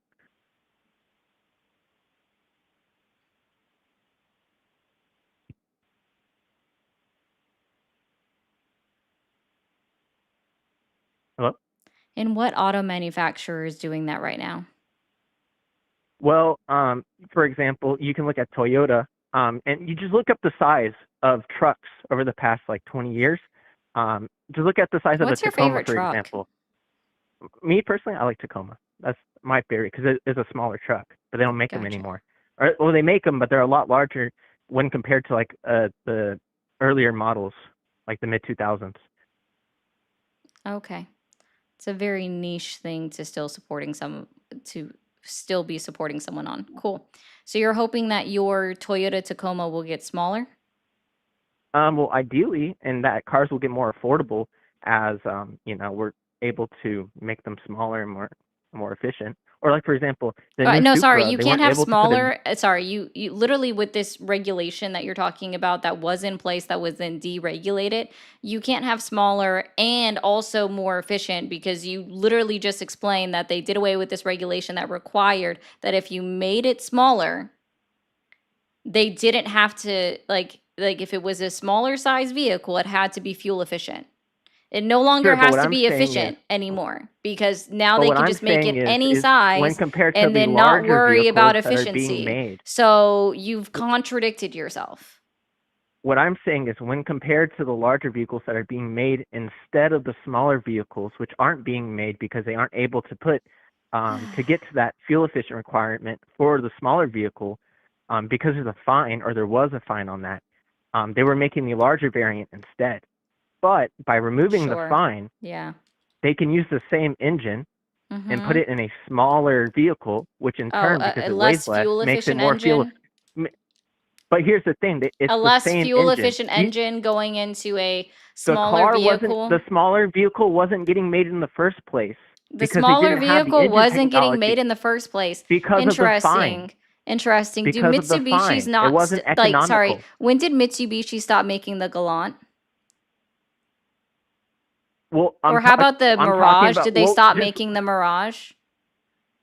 Hello? And what auto manufacturer is doing that right now? Well, for example, you can look at Toyota, and you just look up the size of trucks over the past like 20 years. Just look at the size What's of a your Tacoma, favorite for truck? example. Me personally, I like Tacoma. That's my favorite because it is a smaller truck, but they don't make them Gotcha. anymore. Or, well, they make them, but they're a lot larger when compared to like the earlier models, like the mid 2000s. Okay. It's a very niche thing to still be supporting someone on. Cool. So you're hoping that your Toyota Tacoma will get smaller? Well, ideally, and that cars will get more affordable as we're able to make them smaller and more efficient. Or like for example, the new No, sorry, Supra, you they can't weren't have able to put in. smaller. Sorry, you literally with this regulation that you're talking about that was in place that was then deregulated, you can't have smaller and also more efficient because you literally just explained that they did away with this regulation that required that if you made it smaller, they didn't have to like if it was a smaller size vehicle, it had to be fuel efficient. It no longer Sure, but has what to I'm be saying is, efficient anymore because now but they what can I'm just make it saying any is when size compared to and the then not larger worry about vehicles that are being efficiency. made, So you've contradicted yourself. what I'm saying is when compared to the larger vehicles that are being made instead of the smaller vehicles, which aren't being made because they aren't able to put to get to that fuel efficient requirement for the smaller vehicle, because there's a fine or there was a fine on that, they were making the larger variant instead. But by removing the Sure. fine, Yeah. they can use the same engine and put Mhm. it in a smaller vehicle, which in Oh, turn, because a it less weighs less, fuel makes it efficient more fuel. engine? But here's the thing: it's A the less same fuel engine. efficient engine going into a The smaller car wasn't, vehicle? the smaller vehicle wasn't getting made in the first place The because they smaller didn't have the vehicle engine wasn't getting technology made in the first place. because of the fine. Interesting. Interesting. Do Because of the Mitsubishi's fine, it not wasn't like sorry, economical. when did Mitsubishi stop making the Galant? Well, Or how about the I'm talking Mirage? about. Did they Well, stop just making the Mirage?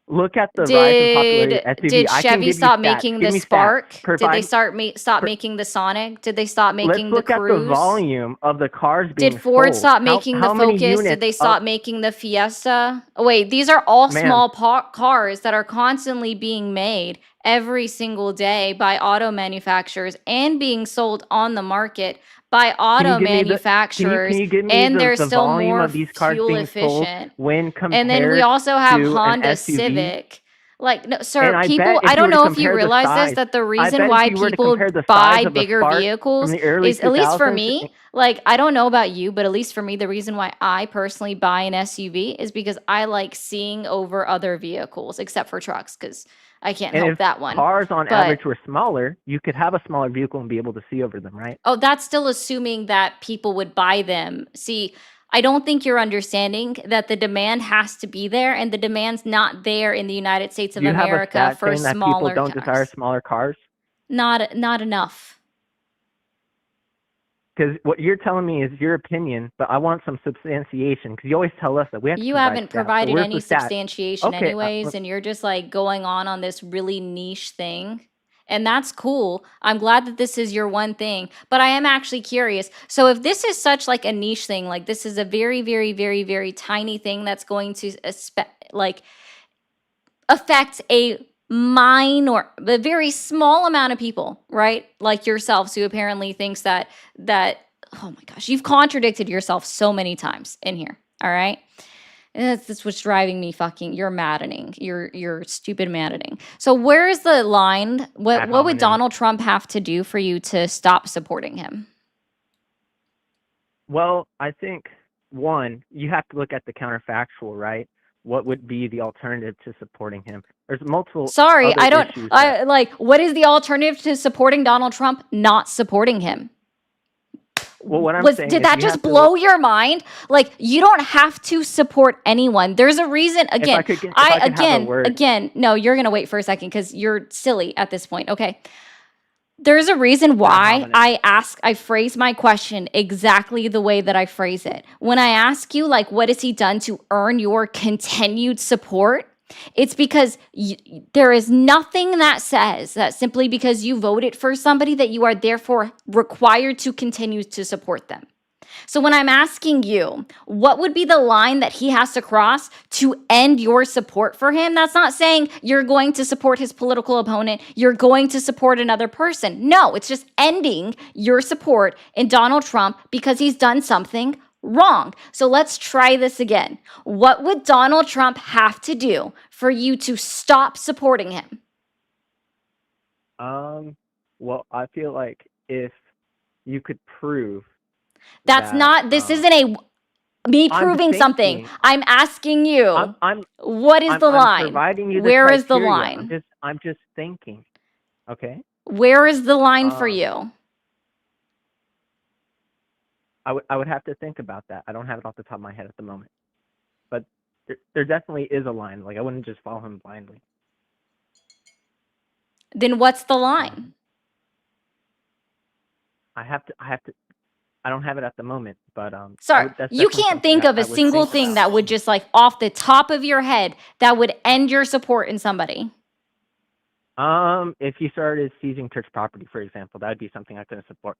look at the rise in popularity of SUV. Did I can Chevy give you stop stats. making Give the me stats. Spark? Did they Provide. stop making the Sonic? Did they stop Let's making the look at the Cruise? volume of the cars being Did Ford sold. stop making the How many Focus? Did units they of, stop making the Fiesta? Oh, wait, these are all ma'am, small cars that are constantly being made every single day by auto manufacturers and being sold on the market by auto manufacturers, can you give me and they're the still volume more of these cars fuel being sold efficient. when And then we compared also have to an Honda SUV? Civic. Like, no, And sir, I people, bet if I you don't were to know if you compare the realize this, size, that the I reason bet why if you were to people compare the buy size of the bigger Spark vehicles from the early is, at least for 2000s, me, like, I don't know about you, but at least for me, the reason why I personally buy an SUV is because I like seeing over other vehicles, except for trucks, because I can't and help if that one. cars on But average were smaller, you could have a smaller vehicle and be able to see over them, right? oh, that's still assuming that people would buy them. See, I don't think you're understanding that the demand has to be there, and the demand's not there in the United States of Do you have a America stat for saying that people smaller don't desire cars. smaller cars? Not enough. Because what you're telling me is your opinion, but I want some substantiation. Because you always tell us that we have to You provide haven't stats. So provided where's any the stats? substantiation Okay, anyways, and you're just like going on this really niche thing. And that's cool. I'm glad that this is your one thing, but I am actually curious. So if this is such like a niche thing, like this is a very, very, very, very tiny thing that's going to like affect a very small amount of people, right? Like yourselves, who apparently thinks that oh my gosh, you've contradicted yourself so many times in here. All right. That's what's driving me fucking. You're maddening. You're stupid maddening. So where is the line? Ad What would hominem. Donald Trump have to do for you to stop supporting him? Well, I think one, you have to look at the counterfactual, right? What would be the alternative to supporting him? There's multiple. Sorry, other I don't. issues I like. What is the alternative to supporting Donald Trump? Not supporting him. Well, what I'm saying Did is that you just have to blow your mind? Like, you don't have to support anyone. There's a reason. If Again, I could have a word. again. No, you're gonna wait for a second because you're silly at this point. Okay. There's a reason why I phrase my question exactly the way that I phrase it. When I ask you, like, what has he done to earn your continued support? It's because there is nothing that says that simply because you voted for somebody that you are therefore required to continue to support them. So when I'm asking you, what would be the line that he has to cross to end your support for him? That's not saying you're going to support his political opponent. You're going to support another person. No, it's just ending your support in Donald Trump because he's done something wrong. So let's try this again. What would Donald Trump have to do for you to stop supporting him? Well, I feel like if you could prove That's that, not, this isn't me I'm proving something. thinking- I'm asking you, what is the I'm line? providing you the Where is the criteria. line? I'm just thinking. Okay. Where is the line for you? I would have to think about that. I don't have it off the top of my head at the moment, but there definitely is a line. Like, I wouldn't just follow him blindly. Then what's the line? I don't have it at the moment, but Sorry, that's you definitely can't something think that of a I would single think thing about. that would just like off the top of your head that would end your support in somebody. If he started seizing church property, for example, that would be something I couldn't support.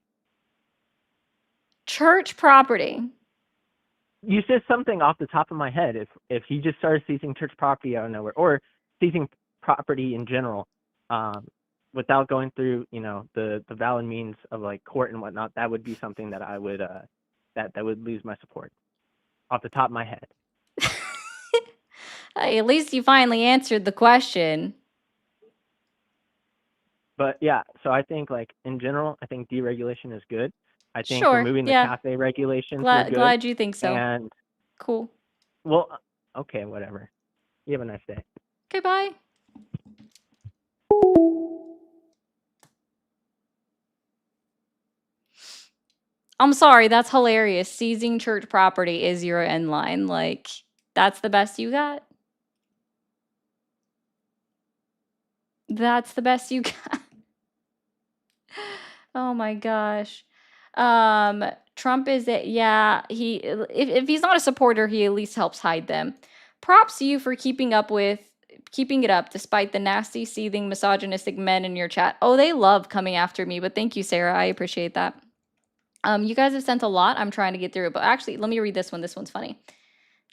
Church property. You said something off the top of my head. If he just started seizing church property out of nowhere, or seizing property in general, without going through, the valid means of like court and whatnot, that would be something that I would that would lose my support off the top of my head. Hey, at least you finally answered the question. But yeah, so I think like in general, I think deregulation is good. I think Sure, removing the yeah. cafe regulations were good. Glad you think so. And Cool. well, okay, whatever. You have a nice day. Okay, bye. I'm sorry, that's hilarious. Seizing church property is your end line. Like, that's the best you got? That's the best you got? Oh my gosh. Trump is it? Yeah, if he's not a supporter, he at least helps hide them. Props to you for keeping it up despite the nasty, seething, misogynistic men in your chat. Oh, they love coming after me, but thank you, Sarah. I appreciate that. You guys have sent a lot. I'm trying to get through it, but actually, let me read this one. This one's funny.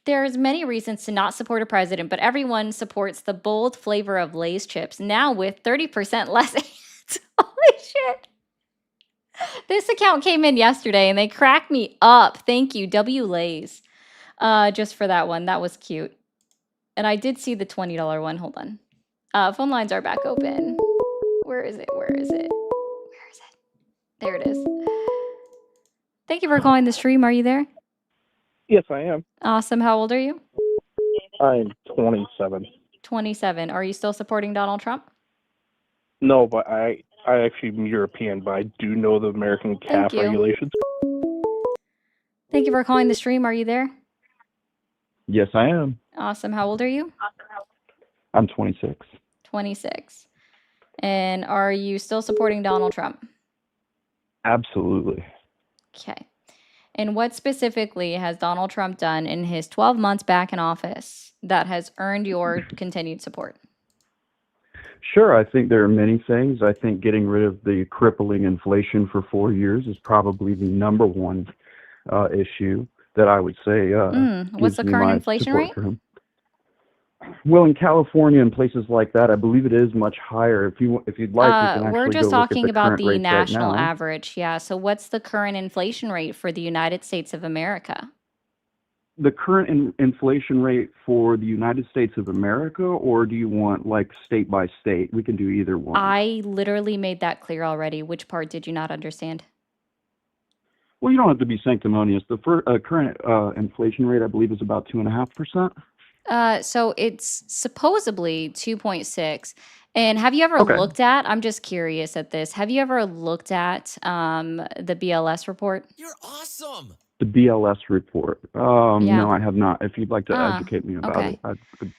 There's many reasons to not support a president, but everyone supports the bold flavor of Lay's chips, now with 30% less ads. Holy shit. This account came in yesterday, and they cracked me up. Thank you, W. Lays, just for that one. That was cute. And I did see the $20 one. Hold on. Phone lines are back open. Where is it? Where is it? Where is it? There it is. Thank you for calling the stream. Are you there? Yes, I am. Awesome. How old are you? I'm 27. 27. Are you still supporting Donald Trump? No, but I actually am European, but I do know the American CAF you. regulations. Thank you for calling the stream. Are you there? Yes, I am. Awesome. How old are you? I'm 26. 26. And are you still supporting Donald Trump? Absolutely. Okay. And what specifically has Donald Trump done in his 12 months back in office that has earned your continued support? Sure, I think there are many things. I think getting rid of the crippling inflation for 4 years is probably the number one issue that I would say What's gives the me current my inflation support rate? for him. Well, in California and places like that, I believe it is much higher. If you'd like, we can We're actually just go look at talking the about current the rates right national now. average. Yeah. So what's the current inflation rate for the United States of America? The current inflation rate for the United States of America, or do you want like state by state? We can do either one. I literally made that clear already. Which part did you not understand? Well, you don't have to be sanctimonious. The current inflation rate, I believe, is about 2.5%. So it's supposedly 2.6. And have you ever Okay. looked at, I'm just curious at this, have you ever looked at the BLS report? You're awesome. The BLS report. Yeah. No, I have not. If you'd like to Ah, educate me about okay. it, I could.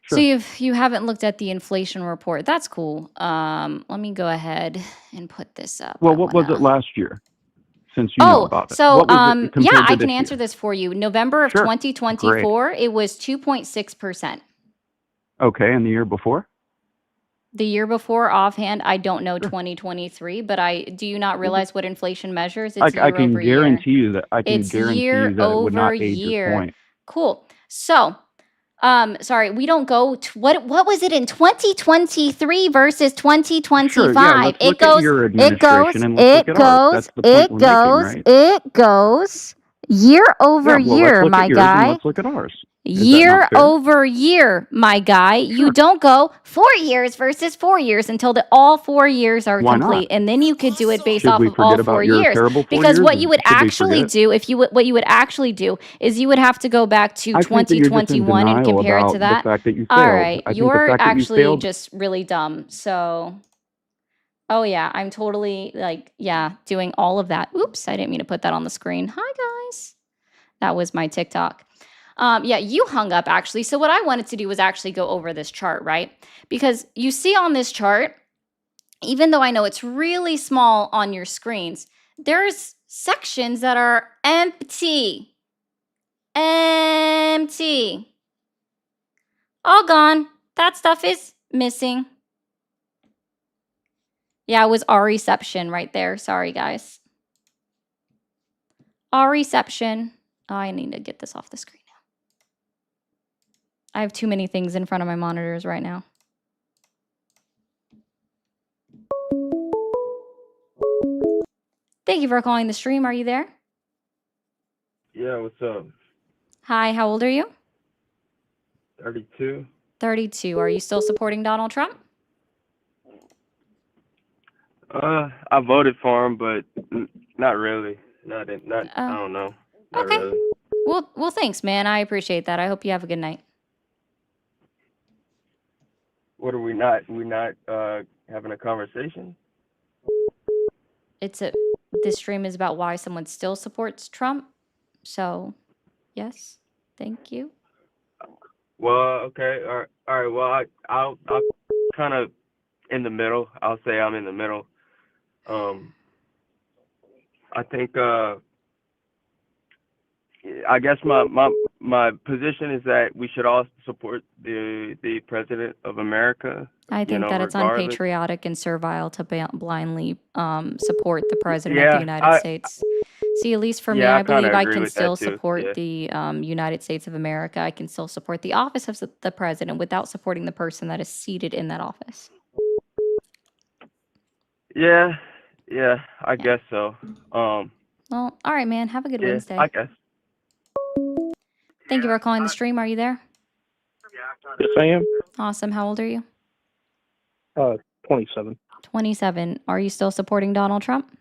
So Sure. you haven't looked at the inflation report. That's cool. Let me go ahead and put this up. Well, I what was it wanna. last year? Since you know Oh, about it, so what was it yeah, compared I to can this answer year? this for you. November of Sure. Great. 2024, it was 2.6%. Okay, and the year before? The year before, offhand, I don't know Sure. 2023, but do you not Mhm. realize what inflation measures? I It's year can over year. guarantee you that It's year it would over not age your year. point. Cool. So, sorry, we don't go to what was it in 2023 versus Sure. Yeah. 2025? Let's It look at goes, your it administration goes, and let's look it at ours. That's goes, the point it we're making, goes, right? it goes year over Yeah. Well, let's year, look my at yours and guy. let's look at ours. Is that Year not fair? over year, my guy. You Sure. don't go 4 years versus 4 years until all 4 years are Why not? complete, and then you could do it based Should off we of all forget 4 about your years. terrible 4 Because years? what you would Should we actually forget? do, what you would actually do, is you would have to go back to I think that you're just in 2021 and denial compare it to about the that. fact that you All failed. right, I think the you're fact that you actually failed. just really dumb. So, oh yeah, I'm totally doing all of that. Oops, I didn't mean to put that on the screen. Hi guys, that was my TikTok. Yeah, you hung up actually. So what I wanted to do was actually go over this chart, right? Because you see on this chart, even though I know it's really small on your screens, there's sections that are empty. Empty. All gone. That stuff is missing. Yeah, it was our reception right there. Sorry, guys. Our reception. Oh, I need to get this off the screen now. I have too many things in front of my monitors right now. Thank you for calling the stream. Are you there? Yeah, what's up? Hi, how old are you? 32. 32. Are you still supporting Donald Trump? I voted for him, but not really. I don't know. Not Okay. really. Well, thanks, man. I appreciate that. I hope you have a good night. What are we not having a conversation? This stream is about why someone still supports Trump. So, yes. Thank you. Well, okay. All right. Well, I'll kind of in the middle. I'll say I'm in the middle. I think I guess my position is that we should all support the president of America. I think that it's regardless. unpatriotic and servile to blindly support the president of Yeah, the United States. See, at least for me, yeah, I I believe kinda I agree can with that still too, support yeah. the United States of America. I can still support the office of the president without supporting the person that is seated in that office. Yeah, I guess so. Well, all right, man. Have a good Yeah, Wednesday. I guess. Thank you for calling the stream. Are you there? Yes, I am. Awesome. How old are you? 27. 27. Are you still supporting Donald Trump?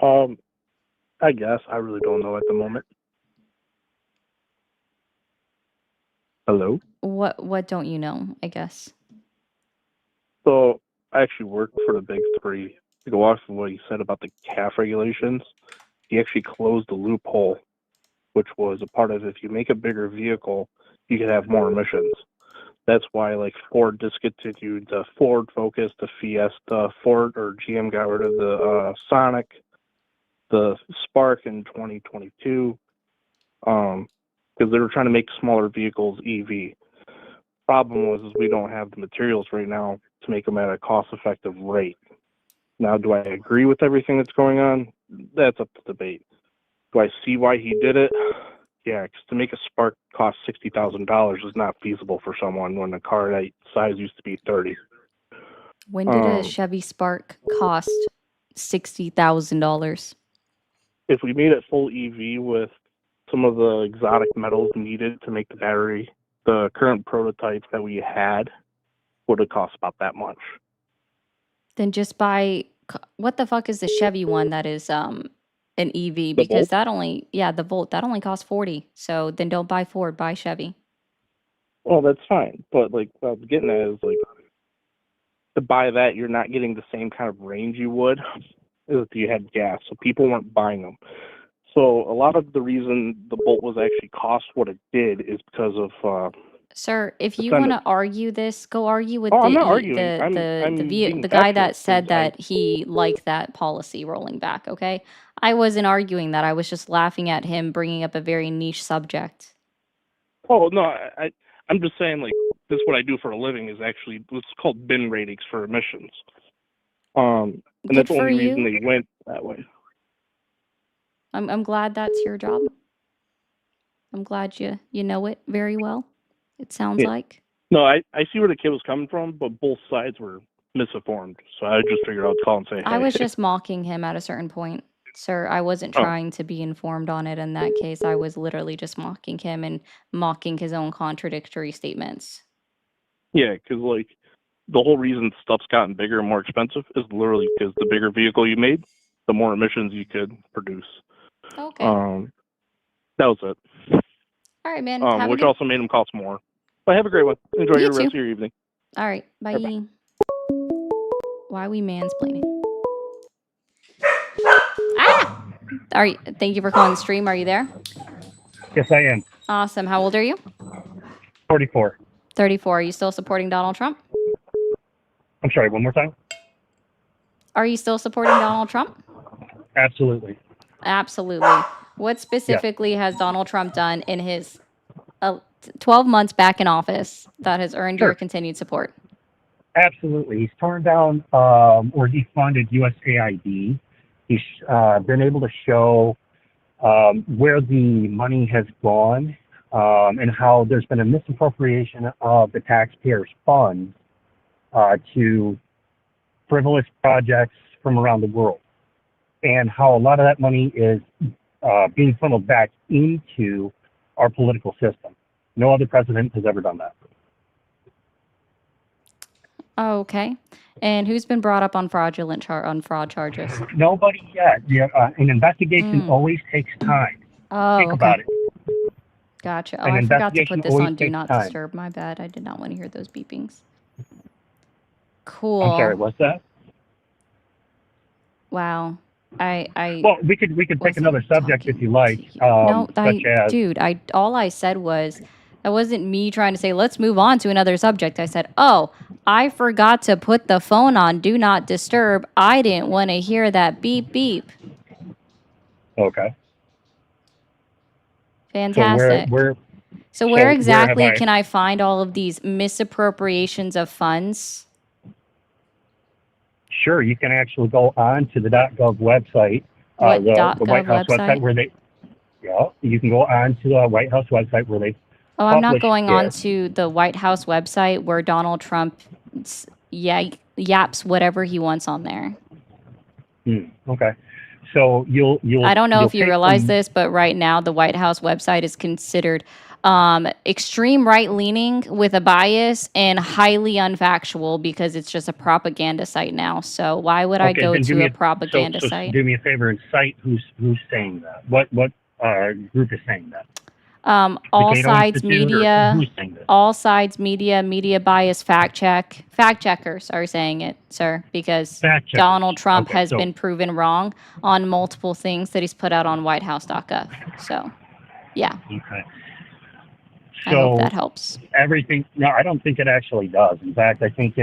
I guess. I really don't know at the moment. Hello? What don't you know, I guess? So, I actually work for the Big Three. To go off of what you said about the CAF regulations, he actually closed the loophole, which was a part of if you make a bigger vehicle, you could have more emissions. That's why like Ford discontinued the Ford Focus, the Fiesta, Ford or GM got rid of the Sonic, the Spark in 2022, because they were trying to make smaller vehicles EV. Problem was is we don't have the materials right now to make them at a cost-effective rate. Now, do I agree with everything that's going on? That's up to debate. Do I see why he did it? Yeah, because to make a Spark cost $60,000 is not feasible for someone when a car that size used to be 30. When did a Chevy Spark cost $60,000? If we made it full EV with some of the exotic metals needed to make the battery, the current prototypes that we had would have cost about that much. Then just buy what the fuck is the Chevy one that is an EV? Because Volt? that only the Volt that only costs 40. So then don't buy Ford, buy Chevy. Well, that's fine, but like what I was getting at is like to buy that, you're not getting the same kind of range you would if you had gas. So people weren't buying them. So a lot of the reason the Bolt was actually cost what it did is because of Sir, if the you want to Senate. argue this, go argue with Oh, the I'm not E- arguing. I'm being the guy factual that said because I that he liked that policy rolling back, okay? I wasn't arguing that. I was just laughing at him bringing up a very niche subject. oh no, I'm just saying like this is what I do for a living is actually what's called bin ratings for emissions. And Good that's the for only reason you. they went that way. I'm glad that's your job. I'm glad you know it very well. It sounds Yeah. like. No, I see where the kid was coming from, but both sides were misinformed. So I just figured I'd call and say, I hey. was just mocking him at a certain point. Sir, I wasn't Oh, trying to be informed on it in that case. I was literally just mocking him and mocking his own contradictory statements. yeah, because like the whole reason stuff's gotten bigger and more expensive is literally because the bigger vehicle you made, the more emissions you could produce. Okay. That was it. All right, man. Have a Which good. also made them cost more. But have a great one. Enjoy You your rest too. of your evening. All right. Bye. Bye-bye. Why are we mansplaining? Ah! Are you, thank you for calling the stream. Are you there? Yes, I am. Awesome. How old are you? 44. 34. Are you still supporting Donald Trump? I'm sorry, one more time? Are you still supporting Donald Trump? Absolutely. Absolutely. What specifically has Donald Trump done in his 12 months back in office that has earned your Sure. continued support? Absolutely. He's torn down or defunded USAID. He's been able to show where the money has gone and how there's been a misappropriation of the taxpayers' funds to frivolous projects from around the world, and how a lot of that money is being funneled back into our political system. No other president has ever done that. Oh, okay. And who's been brought up on fraud charges? Nobody yet. Yeah, an investigation always takes time. Oh, Think okay. about it. Gotcha. Oh, An I forgot to investigation put this always on Do takes Not time. Disturb. My bad. I did not want to hear those beepings. I'm sorry, Cool. what's that? Wow. I Well, we could take another subject if you like, no, such as dude, all I said was that wasn't me trying to say let's move on to another subject. I said, "Oh, I forgot to put the phone on Do Not Disturb. I didn't want to hear that beep beep." okay. Fantastic. So where where have exactly I? can I find all of these misappropriations of funds? Sure, you can actually go on to the .gov website, What the White .gov House website where they. Yeah, you can go on to the White House website where they. Oh, I'm not published going on it. to the White House website where Donald Trump yaps whatever he wants on there. Okay, so you'll. I don't know you'll if you take realize some- this, but right now the White House website is considered extreme right-leaning with a bias and highly unfactual because it's just a propaganda site now. So why would I Okay, go then do to me a propaganda so site? do me a favor and cite who's saying that. What group is saying that? All Potato Sides Institute, or Media, who's saying this? All Sides Media, Media Bias Fact checkers are saying it, sir, because Fact checkers. Donald Trump Okay, has so been proven wrong on multiple things that he's put out on whitehouse.gov. So, yeah, okay. I hope So that helps. everything. No, I don't think it actually does. In fact, I think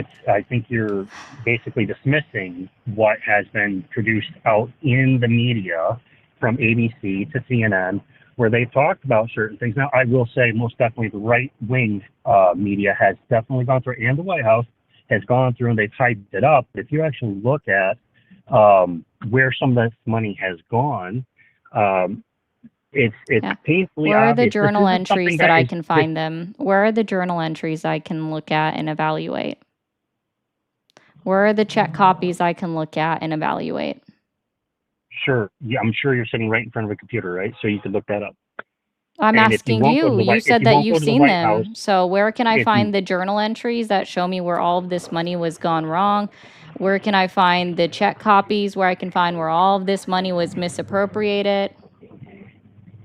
you're basically dismissing what has been produced out in the media from ABC to CNN, where they've talked about certain things. Now, I will say most definitely the right-wing media has definitely gone through, and the White House has gone through, and they've hyped it up. But if you actually look at where some of this money has gone, it's painfully Where are the obvious. This journal isn't something entries that I is- can find them? Where are the journal entries I can look at and evaluate? Where are the check copies I can look at and evaluate? Sure. Yeah, I'm sure you're sitting right in front of a computer, right? So you could look that up. I'm And if you asking won't go to you. the You White- if said you that won't go you've to the seen White them. House, So where can I if you- find the journal entries that show me where all of this money was gone wrong? Where can I find the check copies where I can find where all of this money was misappropriated?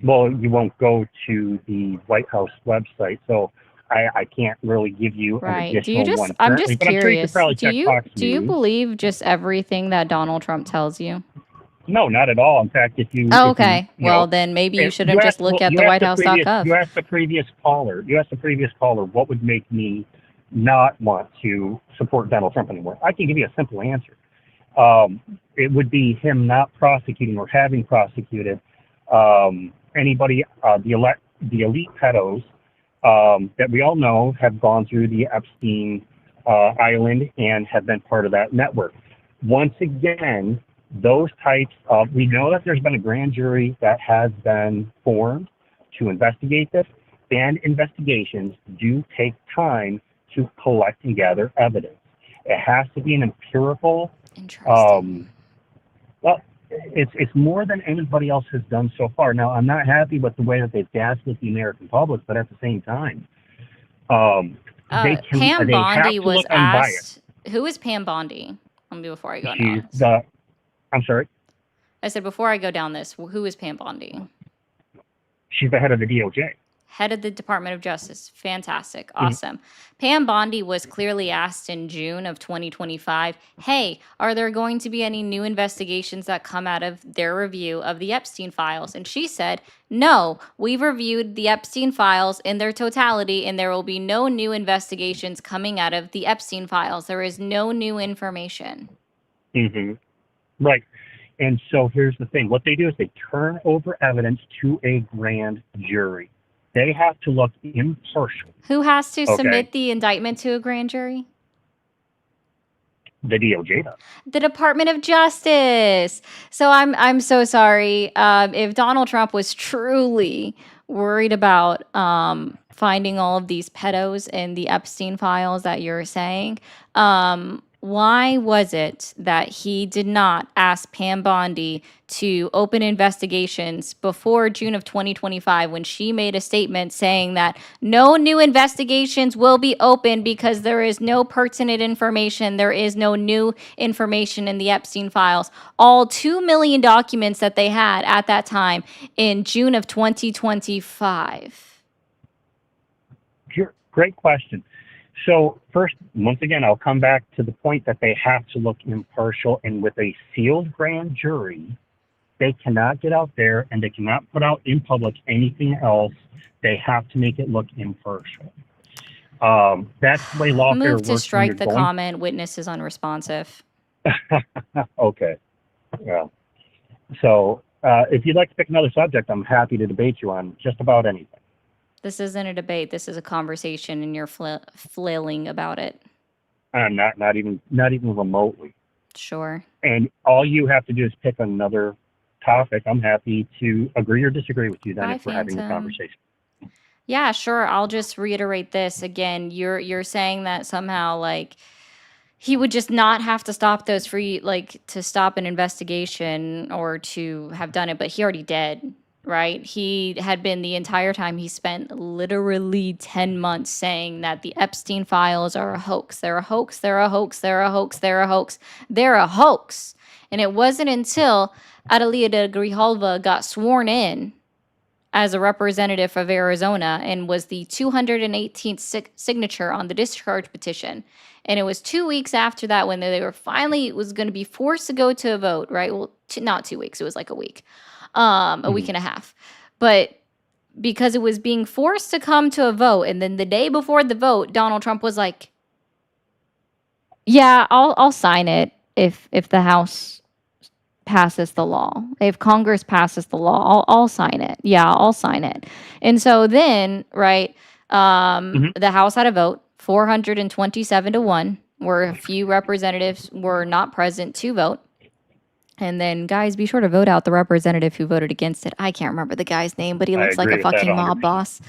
Well, you won't go to the White House website, so I can't really give you an Right. Do additional you just one I'm currently, just but I'm sure you curious. could probably Do check you Fox do you News. believe just everything that Donald Trump tells you? No, not at all. In fact, if you Oh, if you, okay. you Well, know, then maybe you if shouldn't just asked- look well, at you the asked the previous- whitehouse.gov. You asked the previous caller what would make me not want to support Donald Trump anymore. I can give you a simple answer. It would be him not prosecuting or having prosecuted anybody, the elite pedos that we all know have gone through the Epstein island and have been part of that network. Once again, those types of, we know that there's been a grand jury that has been formed to investigate this, and investigations do take time to collect and gather evidence. It has to be an empirical, well, it's more than anybody else has done so far. Now, I'm not happy with the way that they've gaslit the American public, but at the same time, Pam they have Bondi to was look unbiased. asked. Who is Pam Bondi? Let me before I go She's down. I'm sorry, I said before I go down this, who is Pam Bondi? she's the head of the DOJ. Head of the Department of Justice. Fantastic. Awesome. Pam Bondi was clearly asked in June of 2025, hey, are there going to be any new investigations that come out of their review of the Epstein files? And she said, no, we've reviewed the Epstein files in their totality, and there will be no new investigations coming out of the Epstein files. There is no new information. Mm-hmm. Right. And so here's the thing. What they do is they turn over evidence to a grand jury. They have to look impartial. Who has to Okay. submit the indictment to a grand jury? The DOJ does. The Department of Justice. So I'm so sorry. If Donald Trump was truly worried about finding all of these pedos in the Epstein files that you're saying, why was it that he did not ask Pam Bondi to open investigations before June of 2025 when she made a statement saying that no new investigations will be open because there is no pertinent information, there is no new information in the Epstein files? All 2 million documents that they had at that time in June of 2025. Great question. So first, once again, I'll come back to the point that they have to look impartial, and with a sealed grand jury, they cannot get out there and they cannot put out in public anything else. They have to make it look impartial. That's the way lawfare Move works. to when strike you're the going- comment. Witness is unresponsive. Okay. Yeah. So if you'd like to pick another subject, I'm happy to debate you on just about anything. This isn't a debate. This is a conversation, and you're flailing about it. Not even remotely. Sure. And all you have to do is pick another topic. I'm happy to agree or disagree with you then Bye, if we're having a Phantom. conversation. Yeah, sure. I'll just reiterate this again. You're saying that somehow like he would just not have to stop those to stop an investigation or to have done it, but he already did. Right? He had been the entire time he spent literally 10 months saying that the Epstein files are a hoax. They're a hoax. They're a hoax. They're a hoax. They're a hoax. They're a hoax. And it wasn't until Adelia de Grijalva got sworn in as a representative of Arizona and was the 218th signature on the discharge petition. And it was 2 weeks after that when they were finally was going to be forced to go to a vote, right? Well, not 2 weeks. It was like a week, a week and a half. But because it was being forced to come to a vote, and then the day before the vote, Donald Trump was like, "Yeah, I'll sign it if the House passes the law. If Congress passes the law, I'll sign it. Yeah, I'll sign it." And so then, right, the House had a vote, 427 to 1, where a few representatives were not present to vote. And then, guys, be sure to vote out the representative who voted against it. I can't remember the guy's name, but he I looks like agree a with that fucking 100%. mob boss.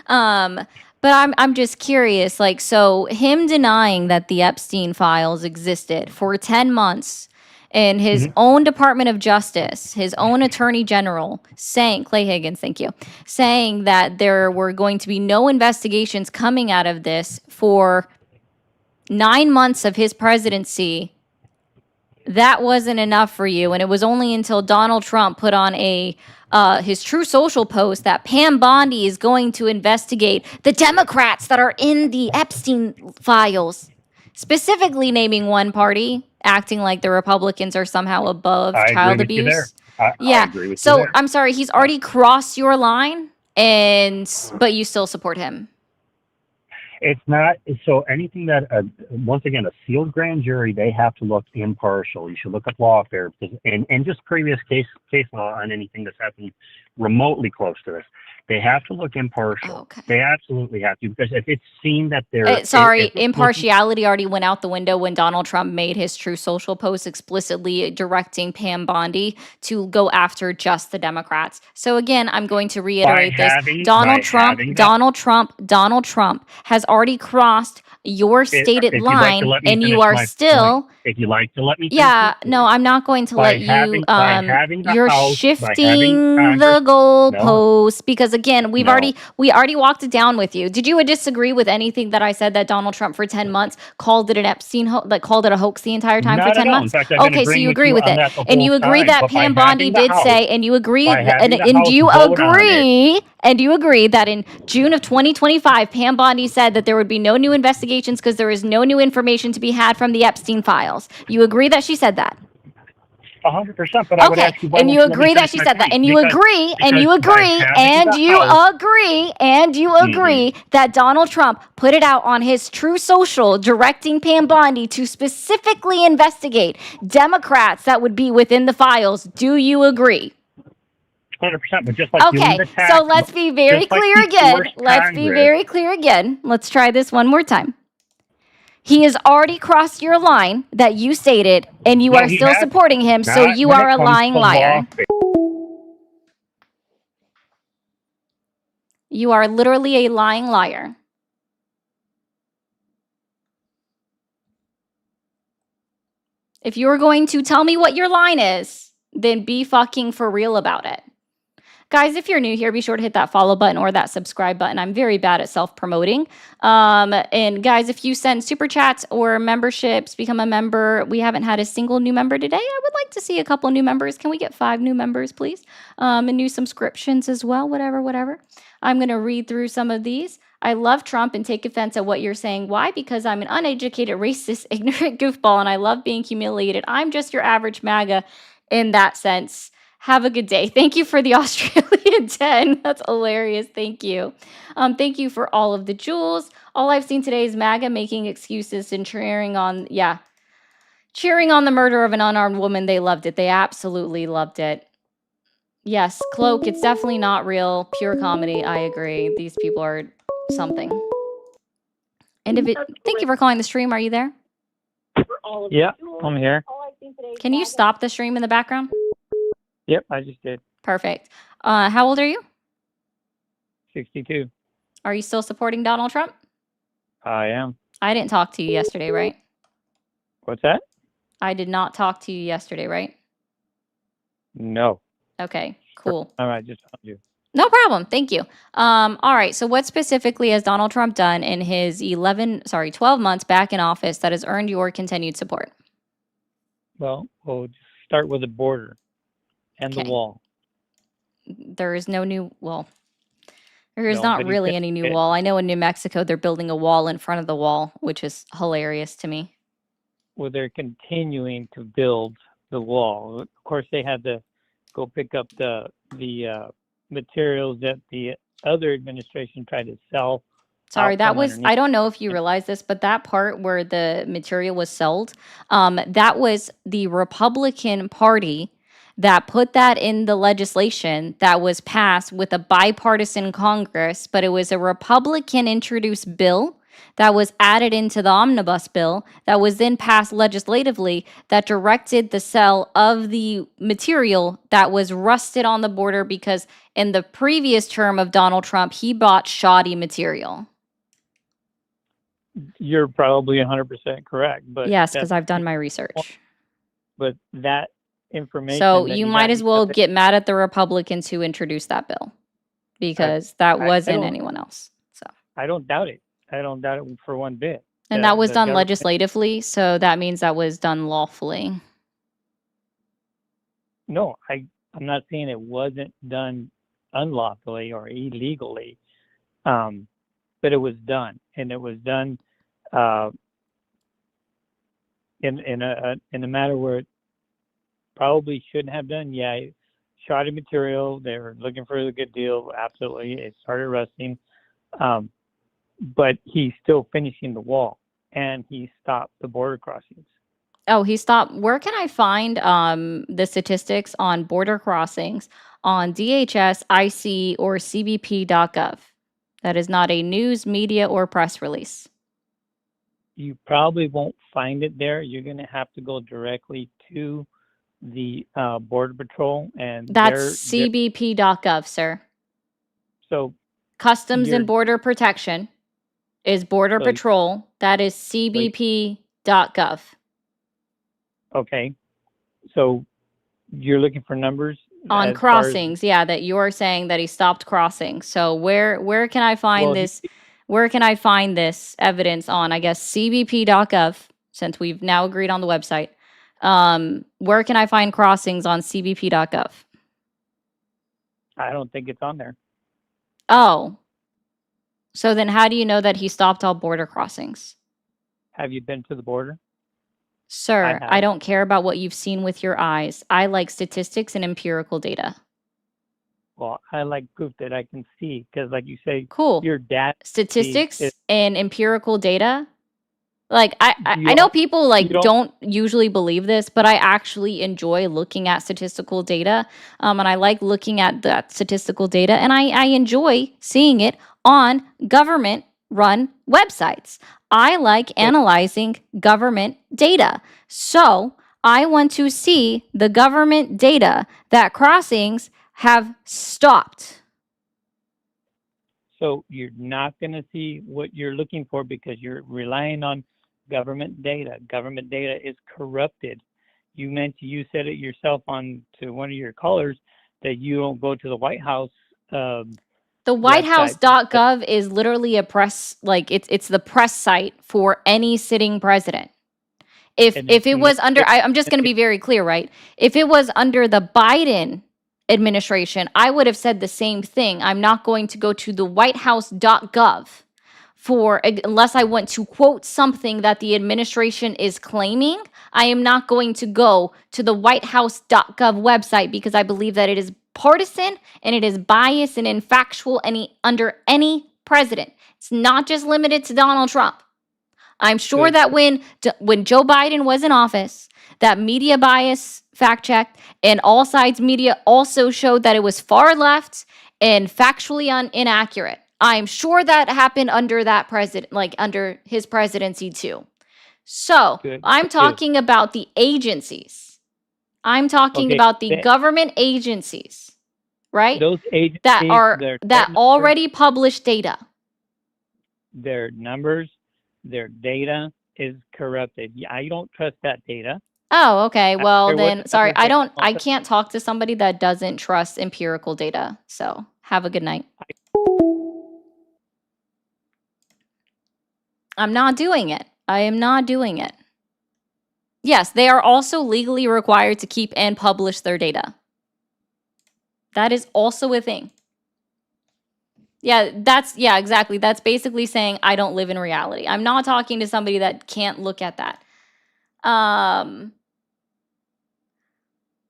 But I'm just curious, like, so him denying that the Epstein files existed for 10 months, and his own Department of Justice, his own Attorney General, saying, Clay Higgins, thank you, saying that there were going to be no investigations coming out of this for 9 months of his presidency. That wasn't enough for you, and it was only until Donald Trump put on his True Social post that Pam Bondi is going to investigate the Democrats that are in the Epstein files, specifically naming one party, acting like the Republicans are somehow above I child agree with you there. abuse. I Yeah. agree with you So there. I'm sorry, he's already crossed your line, but you still support him. It's not so anything that once again a sealed grand jury, they have to look impartial. You should look up lawfare because and just previous case law on anything that's happened remotely close to this. They have to look impartial. They absolutely have to, because if it's seen that they're Sorry, if it's looking- impartiality already went out the window when Donald Trump made his True Social post explicitly directing Pam Bondi to go after just the Democrats. So again, I'm going to reiterate this. Donald Trump has already crossed your stated if you'd like line, to let me and finish you are my still. point, if you like to let me finish Yeah, my no, I'm not going to By let you. having- by having the You're House, by shifting having the Congress- goalposts because again, we No. already walked it down with you. Did you disagree with anything that I said that Donald Trump for 10 months called it an Epstein called it a hoax the entire time Not for at 10 all. In months? fact, I've been Okay, so agreeing you with agree you with on it, that the and you whole agree time, that but by Pam Bondi having the did House- say, and you agree, by having the and House you vote on it- agree that in June of 2025, Pam Bondi said that there would be no new investigations because there is no new information to be had from the Epstein files. You agree that she said that? 100%. But I would Okay, ask you, why and won't you let me agree that finish she my said that, point? and you Because- agree, and you because by agree, having and the you House- agree, and you agree that Donald Trump put it out on his True Social, directing Pam Bondi to specifically investigate Democrats that would be within the files. Do you agree? 100%. But just like doing Okay, the tax, so let's be very just like clear he again. forced Let's be Congress- very clear again. Let's try this one more time. He has already crossed your line that you stated, and you No, are he still hasn't. supporting him, so Not you when are it a comes lying to liar. lawfare. You are literally a lying liar. If you're going to tell me what your line is, then be fucking for real about it. Guys, if you're new here, be sure to hit that follow button or that subscribe button. I'm very bad at self-promoting. And guys, if you send super chats or memberships, become a member. We haven't had a single new member today. I would like to see a couple new members. Can we get 5 new members, please? And new subscriptions as well, whatever. I'm going to read through some of these. I love Trump and take offense at what you're saying. Why? Because I'm an uneducated, racist, ignorant goofball, and I love being humiliated. I'm just your average MAGA in that sense. Have a good day. Thank you for the Australian 10. That's hilarious. Thank you. Thank you for all of the jewels. All I've seen today is MAGA making excuses and cheering on the murder of an unarmed woman. They loved it. They absolutely loved it. Yes, Cloak, it's definitely not real. Pure comedy. I agree. These people are something. Thank you for calling the stream. Are you there? Yeah, I'm here. Can you stop the stream in the background? Yep, I just did. Perfect. How old are you? 62. Are you still supporting Donald Trump? I am. I didn't talk to you yesterday, right? What's that? I did not talk to you yesterday, right? No. Okay, cool. All right, just found you. No problem. Thank you. All right. So what specifically has Donald Trump done in his 12 months back in office that has earned your continued support? Well, we'll just start with the border and Okay. the wall. there is no new, well, there is No, not but he really said any new that wall. I know in New Mexico they're building a wall in front of the wall, which is hilarious to me. well, they're continuing to build the wall. Of course, they had to go pick up the materials that the other administration tried to sell Sorry, out that from was, underneath. I don't know if you realize this, but that part where the material was sold, that was the Republican Party that put that in the legislation that was passed with a bipartisan Congress, but it was a Republican introduced bill that was added into the omnibus bill that was then passed legislatively that directed the sale of the material that was rusted on the border because in the previous term of Donald Trump, he bought shoddy material. You're probably 100% correct, but Yes, that's because I've done my research. but that information So that you you might have, as well get mad at the Republicans who introduced that bill because that I wasn't don't anyone else. So, I don't doubt it. I don't doubt it for one bit. and that was The done government, legislatively, so that means that was done lawfully. no, I'm not saying it wasn't done unlawfully or illegally, but it was done, and it was done in a matter where it probably shouldn't have done. Yeah, shoddy material. They were looking for a good deal. Absolutely, it started rusting, but he's still finishing the wall, and he stopped the border crossings. Oh, he stopped. Where can I find the statistics on border crossings on DHS, IC, or CBP.gov? That is not a news, media, or press release. You probably won't find it there. You're going to have to go directly to the Border Patrol, and That's CBP.gov, sir. so Customs you're and Border Protection is Border So- Patrol. That is CBP.gov. okay. So you're looking for numbers On as far as- crossings, yeah, that you're saying that he stopped crossing. So where can I find Well, this? Where can I find this evidence on? I guess CBP.gov, since we've now agreed on the website. Where can I find crossings on CBP.gov? I don't think it's on there. Oh, so then how do you know that he stopped all border crossings? Have you been to the border? Sir, I have. don't care about what you've seen with your eyes. I like statistics and empirical data. Well, I like proof that I can see because, like you say, Cool. your dad Statistics is- and empirical data. Like I You know don't- people like you don't- don't usually believe this, but I actually enjoy looking at statistical data. And I like looking at that statistical data, and I enjoy seeing it on government run websites. I like analyzing government data. So I want to see the government data that crossings have stopped. So you're not going to see what you're looking for because you're relying on government data. Government data is corrupted. You said it yourself on to one of your callers that you don't go to the White House. The website. WhiteHouse.gov is literally a press, like it's the press site for any sitting president. If And if if it you was look under, at- I'm just going to be very clear, right? If it was under the Biden administration, I would have said the same thing. I'm not going to go to the WhiteHouse.gov unless I want to quote something that the administration is claiming. I am not going to go to the WhiteHouse.gov website because I believe that it is partisan and it is biased and infactual under any president. It's not just limited to Donald Trump. I'm sure Good. that when Joe Biden was in office, that media bias fact checked and All Sides Media also showed that it was far left and factually inaccurate. I'm sure that happened under that president, like under his presidency too. So Good. I'm Good. talking about the agencies. I'm talking Okay, about the that- government agencies, right? Those agencies That their already publish data. their numbers, their data is corrupted. I don't trust that data. Oh, okay. Well, care what then, the sorry, I government can't talk to somebody that doesn't trust empirical data. So have a good night. I'm not doing it. I am not doing it. Yes, they are also legally required to keep and publish their data. That is also a thing. Yeah, exactly. That's basically saying I don't live in reality. I'm not talking to somebody that can't look at that.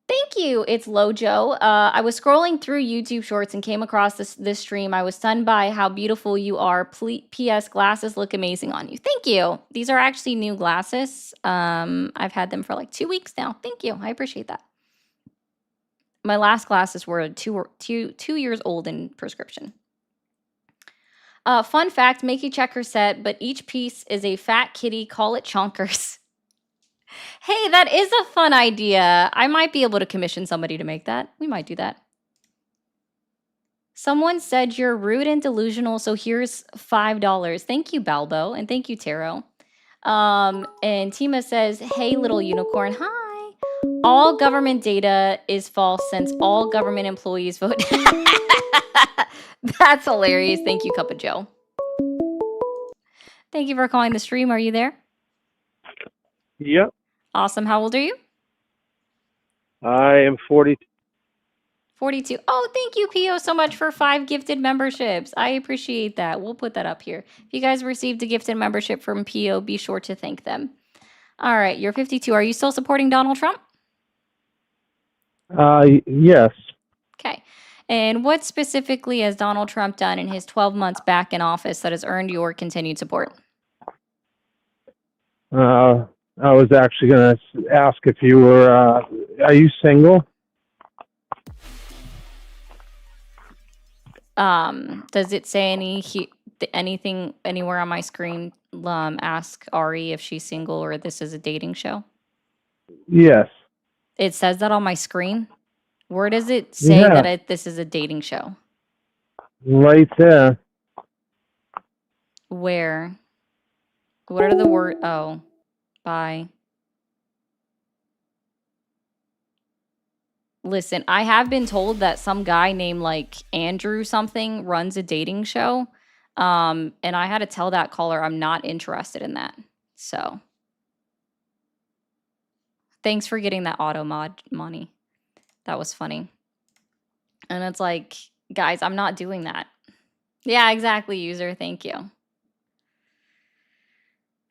Thank you. It's Lojo. I was scrolling through YouTube Shorts and came across this stream. I was stunned by how beautiful you are. P.S. Glasses look amazing on you. Thank you. These are actually new glasses. I've had them for like 2 weeks now. Thank you. I appreciate that. My last glasses were two years old in prescription. Fun fact, make a checker set, but each piece is a fat kitty. Call it chonkers. Hey, that is a fun idea. I might be able to commission somebody to make that. We might do that. Someone said you're rude and delusional, so here's $5. Thank you, Balbo, and thank you, Taro. And Tima says, hey, little unicorn, hi. All government data is false since all government employees vote. That's hilarious. Thank you, Cup of Joe. Thank you for calling the stream. Are you there? Yep. Awesome. How old are you? I am 40. 42. Oh, thank you, Pio, so much for 5 gifted memberships. I appreciate that. We'll put that up here. If you guys received a gifted membership from Pio, be sure to thank them. All right, you're 52. Are you still supporting Donald Trump? Yes. Okay. And what specifically has Donald Trump done in his 12 months back in office that has earned your continued support? I was actually going to ask if you were, are you single? Does it say anything anywhere on my screen? Ask Ari if she's single or this is a dating show. Yes. It says that on my screen. Where does it say that this is a dating show? Right there. Where? What are the words? Oh, bye. Listen, I have been told that some guy named like Andrew something runs a dating show. And I had to tell that caller I'm not interested in that. So thanks for getting that auto mod money. That was funny. And it's like, guys, I'm not doing that. Yeah, exactly, user. Thank you.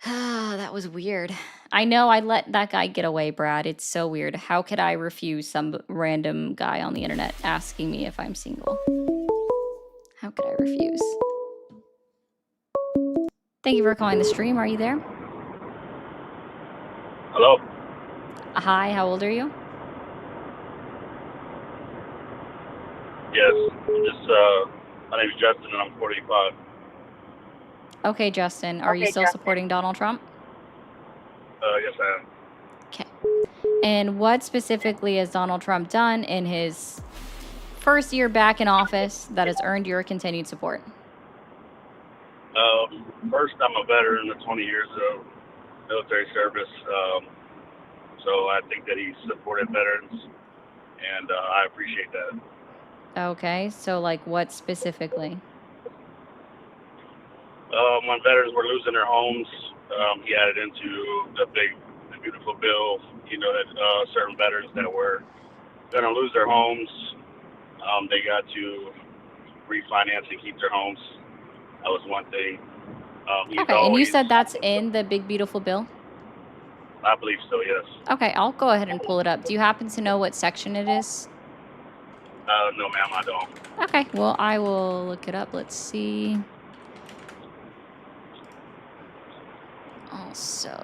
That was weird. I know I let that guy get away, Brad. It's so weird. How could I refuse some random guy on the internet asking me if I'm single? How could I refuse? Thank you for calling the stream. Are you there? Hello. Hi, how old are you? Yes, I'm just my name is Justin and I'm 45. Okay, Justin. Are you still supporting Donald Trump? Yes, I am. Okay. And what specifically has Donald Trump done in his first year back in office that has earned your continued support? First, I'm a veteran of 20 years of military service, so I think that he's supported veterans, and I appreciate that. Okay, so like what specifically? When veterans were losing their homes, he added into the big, beautiful bill, you know, that certain veterans that were going to lose their homes, they got to refinance and keep their homes. That was one thing. Okay, and you said that's in the big, beautiful bill? I believe so, yes. Okay, I'll go ahead and pull it up. Do you happen to know what section it is? No, ma'am, I don't. Okay, well, I will look it up. Let's see. Also,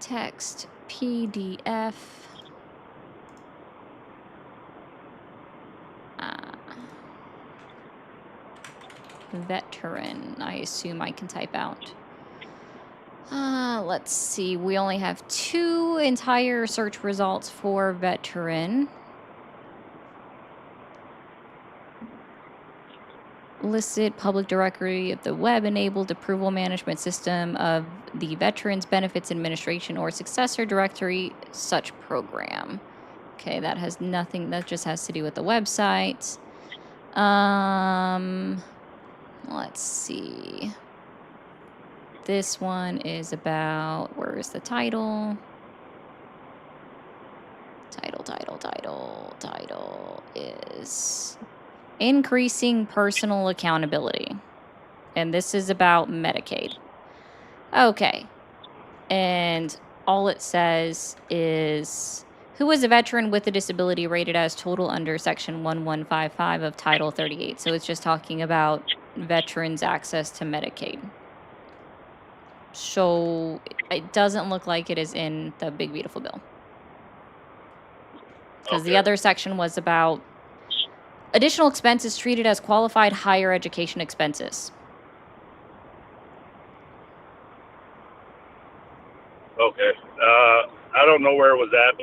text PDF. Veteran, I assume I can type out. Let's see, we only have 2 entire search results for veteran. Listed public directory of the web-enabled approval management system of the Veterans Benefits Administration or successor directory such program. Okay, that has nothing. That just has to do with the website. Let's see. This one is about, where is the title? Title is increasing personal accountability. And this is about Medicaid. Okay. And all it says is, who is a veteran with a disability rated as total under Section 1155 of Title 38. So it's just talking about veterans' access to Medicaid. So it doesn't look like it is in the Big Beautiful Bill. Because the other section was about additional expenses treated as qualified higher education expenses. Okay. I don't know where it was at,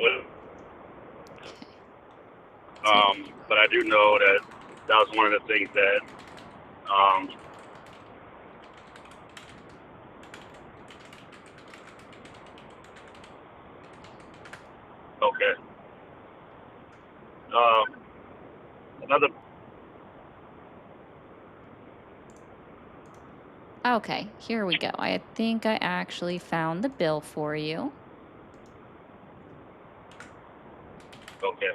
but I do know that that was one of the things that okay. Another. Okay, here we go. I think I actually found the bill for you. Okay.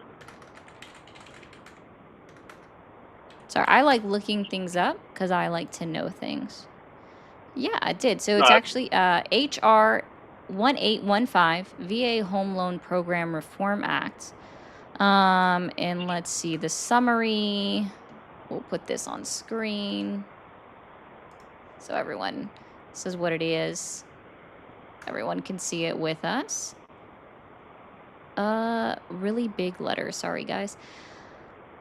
Sorry, I like looking things up because I like to know things. Yeah, I did. So it's actually HR 1815, VA Home Loan Program Reform Act. And let's see, the summary. We'll put this on screen. So everyone, this is what it is. Everyone can see it with us. Really big letters. Sorry, guys.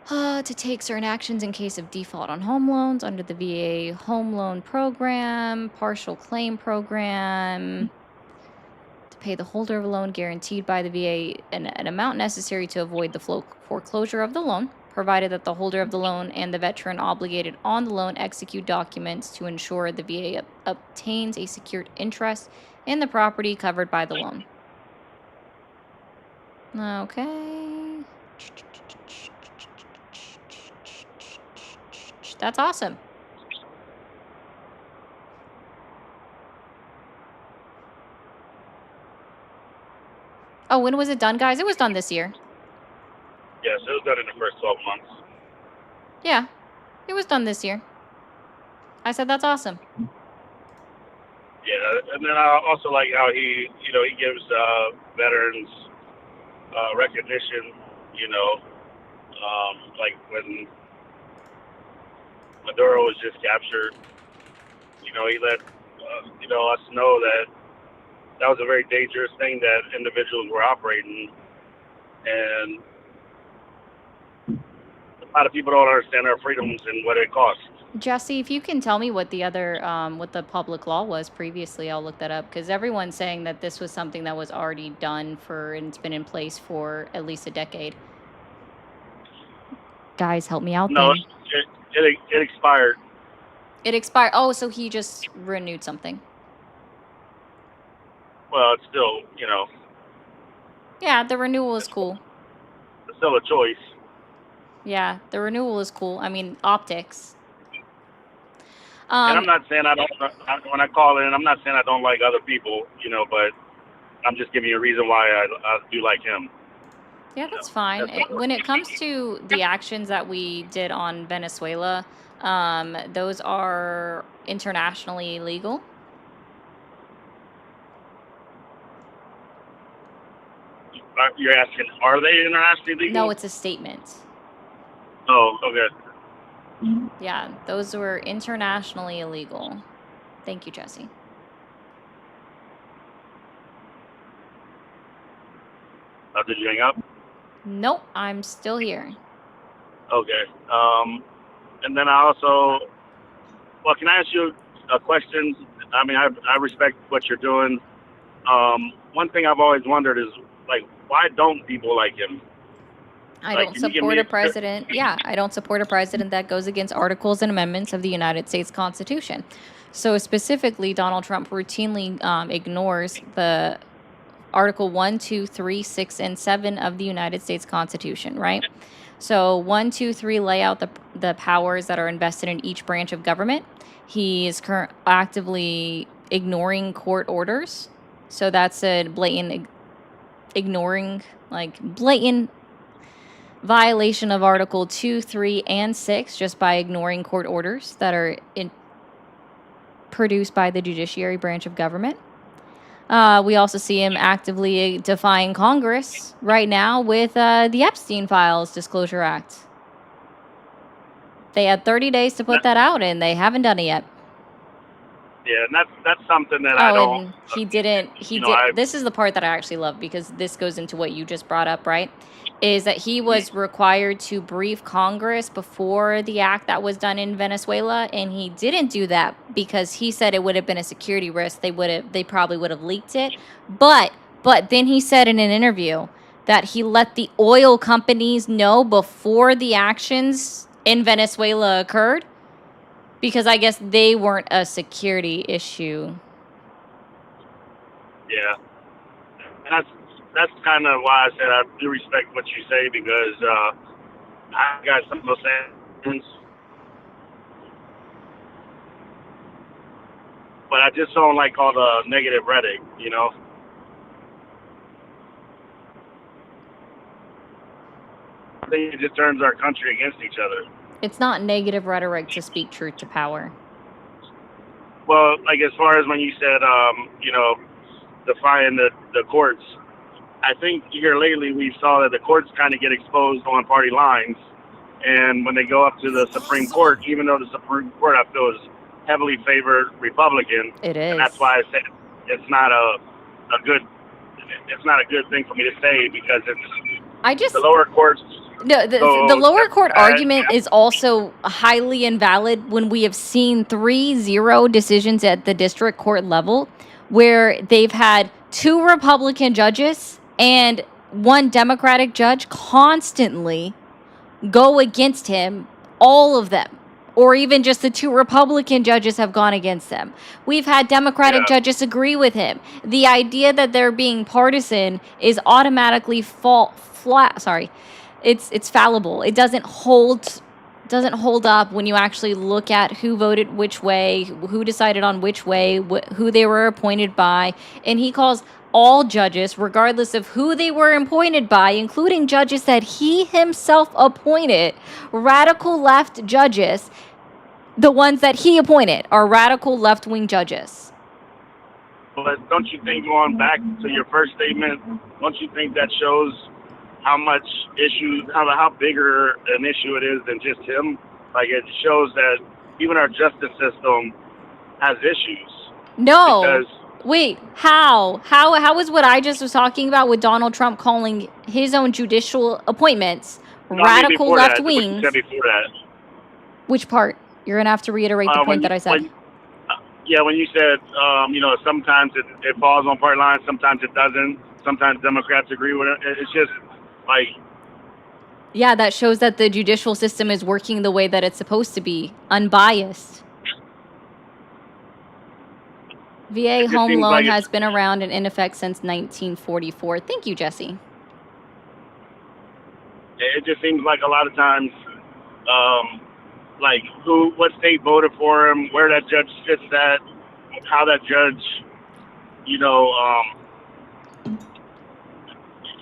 To take certain actions in case of default on home loans under the VA Home Loan Program, Partial Claim Program, to pay the holder of a loan guaranteed by the VA an amount necessary to avoid the foreclosure of the loan, provided that the holder of the loan and the veteran obligated on the loan execute documents to ensure the VA obtains a secured interest in the property covered by the loan. Okay. That's awesome. Oh, when was it done, guys? It was done this year. Yes, it was done in the first 12 months. Yeah, it was done this year. I said that's awesome. Yeah, and then I also like how he gives veterans recognition. Like when Maduro was just captured, he let us know that that was a very dangerous thing that individuals were operating, and a lot of people don't understand our freedoms and what it costs. Jesse, if you can tell me what the other, what the public law was previously, I'll look that up, because everyone's saying that this was something that was already done and it's been in place for at least a decade. Guys, help me out No, then. it expired. It expired. Oh, so he just renewed something. Well, it's still, Yeah, the renewal is cool. it's still a choice. Yeah, the renewal is cool. I mean, optics. And I'm not saying when I call in, I'm not saying I don't like other people, but I'm just giving you a reason why I do like him. Yeah, that's fine. When it comes to the actions that we did on Venezuela, those are internationally illegal. You're asking, are they internationally legal? No, it's a statement. Oh, okay. Yeah, those were internationally illegal. Thank you, Jesse. Did you hang up? Nope, I'm still here. Okay. And then I also, can I ask you a question? I mean, I respect what you're doing. One thing I've always wondered is, why don't people like him? I don't support a president. Yeah, I don't support a president that goes against articles and amendments of the United States Constitution. So specifically, Donald Trump routinely ignores the Article 1, 2, 3, 6, and 7 of the United States Constitution, right? So 1, 2, 3 lay out the powers that are invested in each branch of government. He is actively ignoring court orders. So that's a blatant ignoring, like blatant violation of Article 2, 3, and 6 just by ignoring court orders that are produced by the judiciary branch of government. We also see him actively defying Congress right now with the Epstein Files Disclosure Act. They had 30 days to put that out, and they haven't done it yet. Yeah, and that's something that I don't. And he didn't. This is the part that I actually love, because this goes into what you just brought up, right? Is that he was required to brief Congress before the act that was done in Venezuela, and he didn't do that because he said it would have been a security risk. They probably would have leaked it. But then he said in an interview that he let the oil companies know before the actions in Venezuela occurred, because I guess they weren't a security issue. Yeah, and that's kind of why I said I do respect what you say, because I got some of those things, but I just don't like all the negative rhetoric, you know. I think it just turns our country against each other. It's not negative rhetoric to speak truth to power. Well, like as far as when you said, you know, defying the courts, I think here lately we saw that the courts kind of get exposed on party lines, and when they go up to the Supreme Court, even though the Supreme Court I feel is heavily favored Republican, it is, and that's why I said it's not a good thing for me to say, because it's the lower courts. No, the lower court argument is also highly invalid when we have seen 3-0 decisions at the district court level where they've had 2 Republican judges and 1 Democratic judge constantly go against him, all of them. Or even just the 2 Republican judges have gone against them. We've had Democratic judges agree with him. The idea that they're being partisan is automatically it's fallible. It doesn't hold up when you actually look at who voted which way, who decided on which way, who they were appointed by. And he calls all judges, regardless of who they were appointed by, including judges that he himself appointed, radical left judges. The ones that he appointed are radical left-wing judges. But don't you think, going back to your first statement, don't you think that shows how much how bigger an issue it is than just him? Like, it shows that even our justice system has issues. No. Wait, how is what I just was talking about with Donald Trump calling his own judicial appointments radical left wings? Before that. Which part? You're gonna have to reiterate the point that I said. When you said, you know, sometimes it falls on party lines, sometimes it doesn't. Sometimes Democrats agree with it. It's just like. Yeah, that shows that the judicial system is working the way that it's supposed to be, unbiased. VA home loan has been around and in effect since 1944. Thank you, Jesse. It just seems like a lot of times, like what state voted for him, where that judge sits at, how that judge,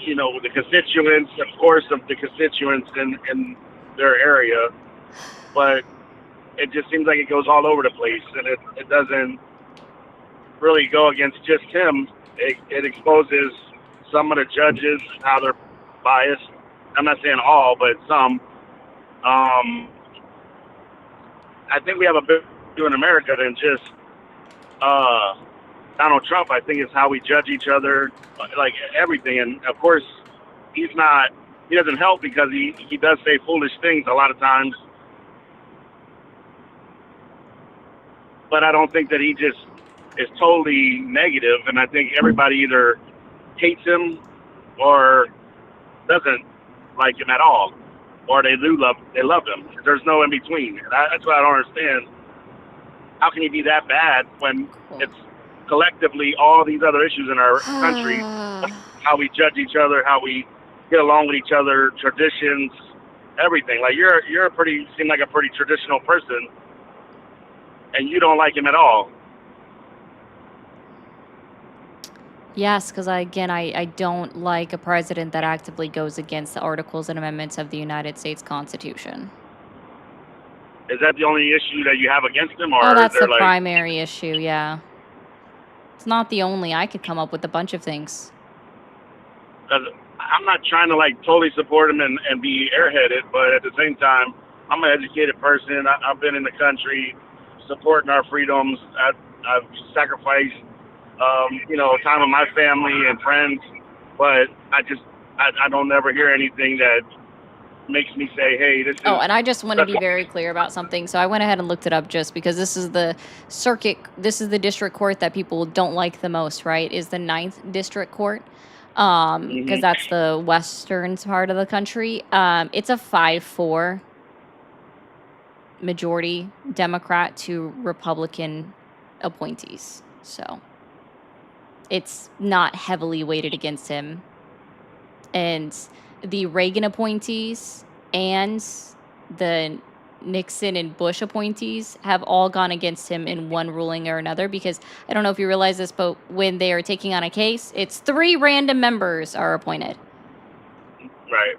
the constituents, of course, of the constituents in their area, but it just seems like it goes all over the place, and it doesn't really go against just him. It exposes some of the judges, how they're biased. I'm not saying all, but some. I think we have a bit to in America than just Donald Trump. I think it's how we judge each other, like everything. And of course, he doesn't help because he does say foolish things a lot of times. But I don't think that he just is totally negative, and I think everybody either hates him or doesn't like him at all, or they love him. There's no in between. That's what I don't understand. How can he be that bad when it's collectively all these other issues in our country how we judge each other, how we get along with each other, traditions, everything. Like you're seem like a pretty traditional person, and you don't like him at all. Yes, because I don't like a president that actively goes against the articles and amendments of the United States Constitution. Is that the only issue that you have against him, or Oh, is that's there the like? primary issue, yeah. It's not the only. I could come up with a bunch of things. 'Cause I'm not trying to like totally support him and be airheaded, but at the same time, I'm an educated person. I've been in the country, supporting our freedoms. I've sacrificed, time with my family and friends, but I don't ever hear anything that makes me say, hey, this is. Oh, and I just want to be very clear about something. So I went ahead and looked it up just because this is the district court that people don't like the most, right? Is the 9th District Court. Because that's the western part of the country. It's a 5-4 majority Democrat to Republican appointees. So it's not heavily weighted against him. And the Reagan appointees and the Nixon and Bush appointees have all gone against him in one ruling or another, because I don't know if you realize this, but when they are taking on a case, it's 3 random members are appointed. Right.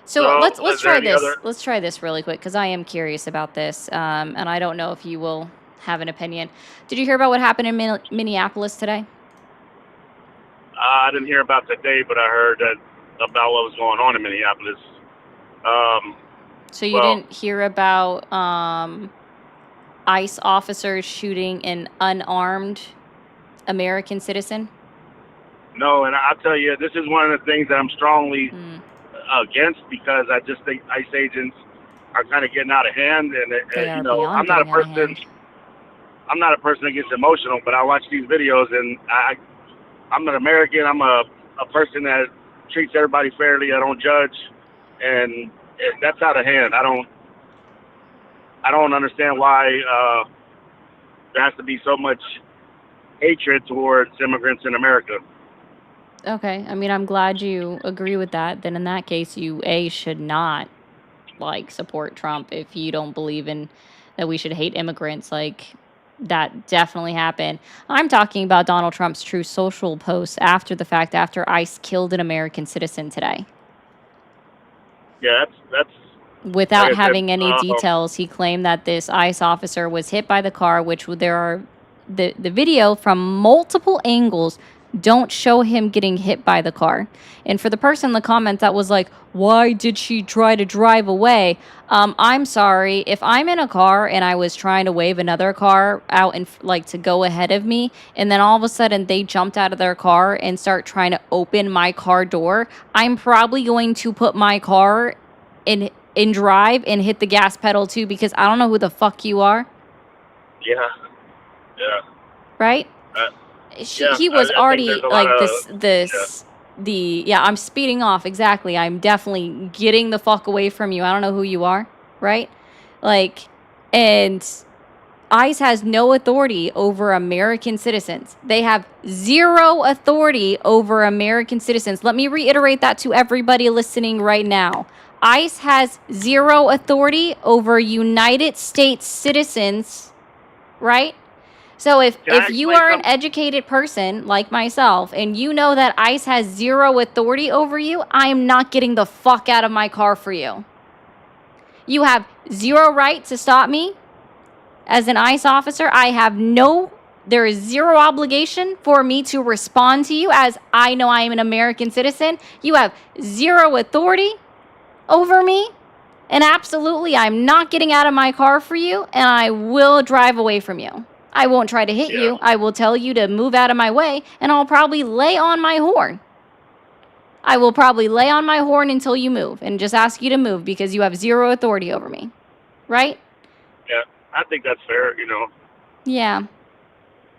So let's is try there any this. other- Let's try this really quick because I am curious about this, and I don't know if you will have an opinion. Did you hear about what happened in Minneapolis today? I didn't hear about today, but I heard about what was going on in Minneapolis. So you didn't hear about ICE officers shooting an unarmed American citizen? No, and I'll tell you, this is one of the things that I'm strongly against, because I just think ICE agents are kind of getting out of hand, and They are I'm beyond not a getting out of person. I'm not a person that gets emotional, but I watch these videos, and I'm an American. I'm a person that treats everybody fairly. I don't judge, and that's out of hand. I don't understand why there has to be so much hatred towards immigrants in America. Okay, I mean, I'm glad you agree with that. Then in that case, you should not support Trump if you don't believe in that we should hate immigrants. That definitely happened. I'm talking about Donald Trump's True Social post after the fact, after ICE killed an American citizen today. Yeah, that's Without like I said, having any details, he claimed that this ICE officer was hit by the car, which there are the video from multiple angles don't show him getting hit by the car. And for the person in the comment that was like, why did she try to drive away? I'm sorry. If I'm in a car and I was trying to wave another car out and to go ahead of me, and then all of a sudden they jumped out of their car and start trying to open my car door, I'm probably going to put my car in drive and hit the gas pedal too, because I don't know who the fuck you are. Yeah. Right? He was I already think there's a lot of- I'm speeding off. Exactly. I'm definitely getting the fuck away from you. I don't know who you are. Right? And ICE has no authority over American citizens. They have zero authority over American citizens. Let me reiterate that to everybody listening right now. ICE has zero authority over United States citizens, right? So if you are an educated person like myself and you know that ICE has zero authority over you, I am not getting the fuck out of my car for you. You have zero right to stop me as an ICE officer. There is zero obligation for me to respond to you, as I know I am an American citizen. You have zero authority over me, and absolutely I'm not getting out of my car for you, and I will drive away from you. I won't try to hit you. I will tell you to move out of my way, and I'll probably lay on my horn. I will probably lay on my horn until you move and just ask you to move, because you have zero authority over me. Right? Yeah, I think that's fair, Yeah.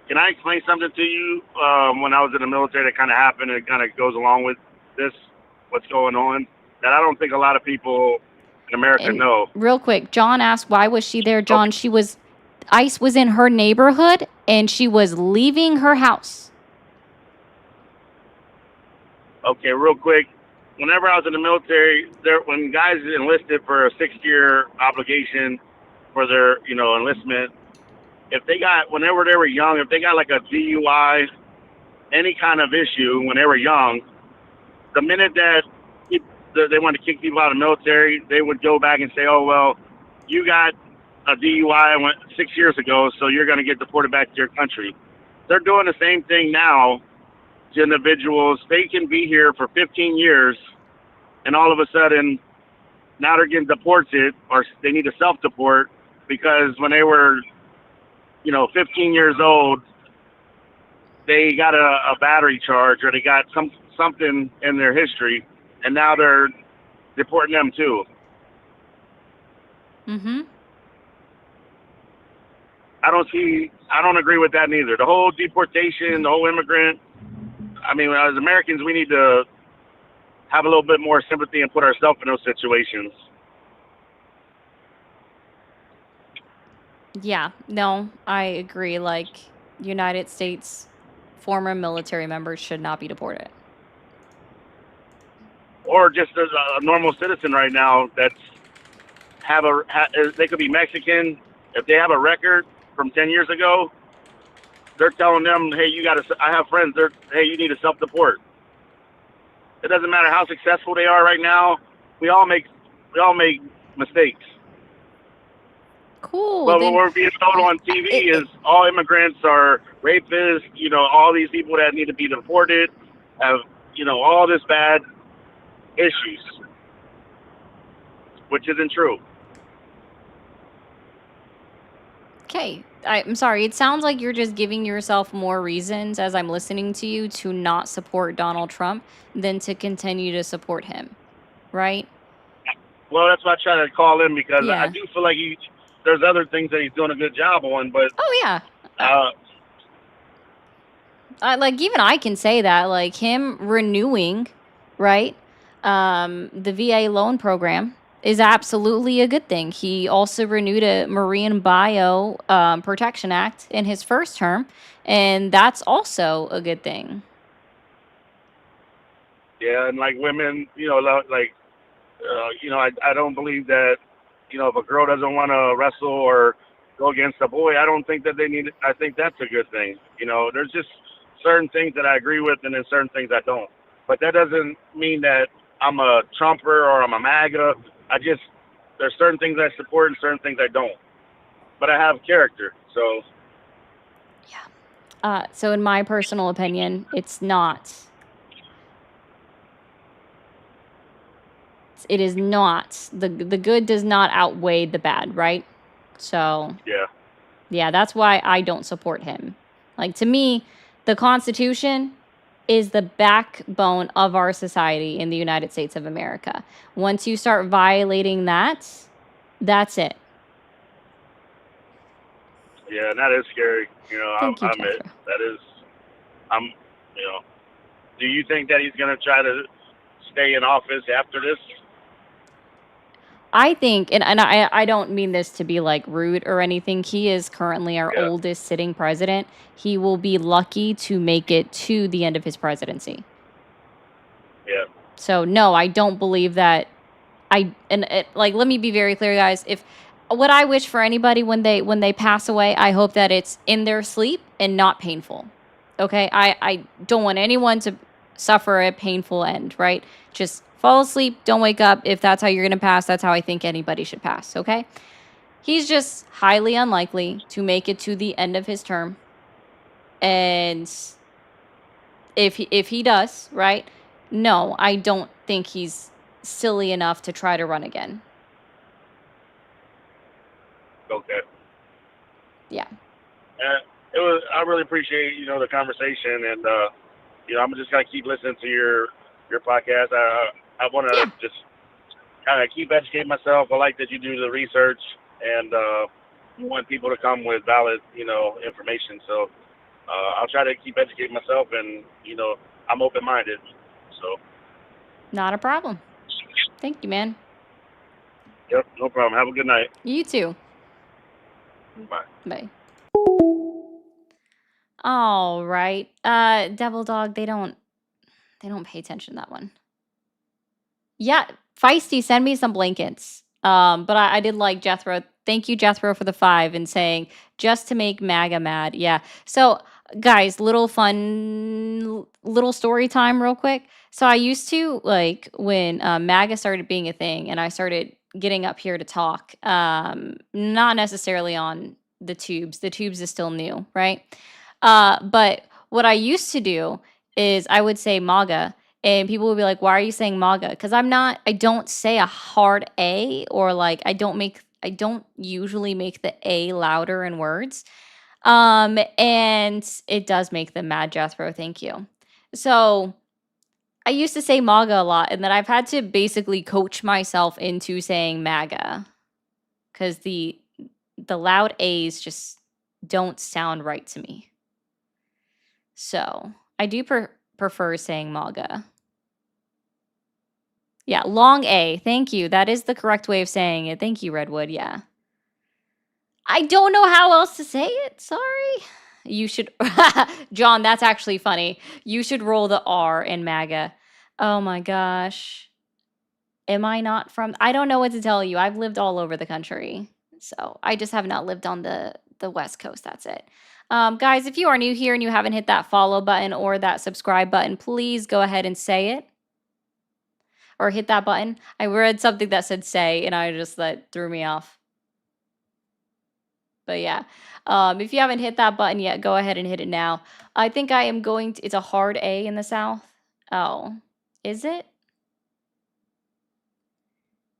Can I explain something to you? When I was in the military, that kind of happened, and it kind of goes along with this, what's going on, that I don't think a lot of people in America know. Real quick, John asked, why was she there? John, she was ICE was in her neighborhood and she was leaving her house. Okay, real quick. Whenever I was in the military, when guys enlisted for a 6-year obligation for their, enlistment, whenever they were young, if they got like a DUI, any kind of issue when they were young, the minute that they wanted to kick people out of the military, they would go back and say, oh, well, you got a DUI 6 years ago, so you're going to get deported back to your country. They're doing the same thing now to individuals. They can be here for 15 years, and all of a sudden, now they're getting deported, or they need to self-deport because when they were, 15 years old, they got a battery charge or they got something in their history, and now they're deporting them too. Mm-hmm. I don't agree with that neither. The whole deportation, the whole immigrant, as Americans, we need to have a little bit more sympathy and put ourselves in those situations. Yeah, no, I agree. Like, United States former military members should not be deported. Or just as a normal citizen right now that's they could be Mexican. If they have a record from 10 years ago, they're telling them, hey, I have friends, hey, you need to self-deport. It doesn't matter how successful they are right now. We all make mistakes. Cool. But what we're being told on TV is all immigrants are rapists, all these people that need to be deported have, all this bad issues, which isn't true. Okay, I'm sorry. It sounds like you're just giving yourself more reasons as I'm listening to you to not support Donald Trump than to continue to support him, right? Well, that's why I try to call him because Yeah. I do feel like there's other things that he's doing a good job on, but Oh, yeah. Like, even I can say that, like, him renewing, right, the VA loan program is absolutely a good thing. He also renewed a Marine Bio Protection Act in his first term, and that's also a good thing. yeah, and like women, I don't believe that, if a girl doesn't want to wrestle or go against a boy, I don't think that they need it. I think that's a good thing. There's just certain things that I agree with and then certain things I don't. But that doesn't mean that I'm a Trumper or I'm a MAGA. There's certain things I support and certain things I don't. But I have character, so. So in my personal opinion, it's not. It is not. The good does not outweigh the bad, right? So, Yeah. yeah, that's why I don't support him. Like, to me, the Constitution is the backbone of our society in the United States of America. Once you start violating that, that's it. Yeah, and that is scary. Thank you, I admit that is. Do you think that he's going to try to stay in office after this? I think, and I don't mean this to be like rude or anything. He is currently our oldest sitting president. He will be lucky to make it to the end of his presidency. Yeah. So no, I don't believe that. Let me be very clear, guys. If what I wish for anybody when they pass away, I hope that it's in their sleep and not painful. Okay, I don't want anyone to suffer a painful end. Right, just fall asleep, don't wake up. If that's how you're gonna pass, that's how I think anybody should pass. Okay, he's just highly unlikely to make it to the end of his term, and if he does, right? No, I don't think he's silly enough to try to run again. Okay. Yeah. I really appreciate the conversation, and I'm just gonna keep listening to your podcast. I want to just kind of keep educating myself. I like that you do the research, and you want people to come with valid information. So I'll try to keep educating myself, and I'm open-minded. So. Not a problem. Thank you, man. Yep, no problem. Have a good night. You too. Bye. Bye. All right. Devil Dog, they don't pay attention to that one. Yeah, Feisty, send me some blankets. But I did like Jethro. Thank you, Jethro, for the 5 and saying just to make MAGA mad. Yeah. So, guys, little story time, real quick. So I used to like when MAGA started being a thing, and I started getting up here to talk. Not necessarily on the tubes. The tubes is still new, right? But what I used to do is I would say MAGA. And people would be like, "Why are you saying MAGA?" Because I don't say a hard A, or like I don't usually make the A louder in words. And it does make them mad, Jethro. Thank you. So I used to say MAGA a lot, and then I've had to basically coach myself into saying MAGA because the loud A's just don't sound right to me. So I do prefer saying MAGA. Yeah, long A. Thank you. That is the correct way of saying it. Thank you, Redwood. Yeah. I don't know how else to say it. Sorry. You should John, that's actually funny. You should roll the R in MAGA. Oh my gosh. Am I not from I don't know what to tell you. I've lived all over the country. So, I just have not lived on the West Coast. That's it. Guys, if you are new here and you haven't hit that follow button or that subscribe button, please go ahead and say it. Or hit that button. I read something that said say, and that threw me off. But yeah, if you haven't hit that button yet, go ahead and hit it now. I think I am going to, it's a hard A in the South. Oh, is it?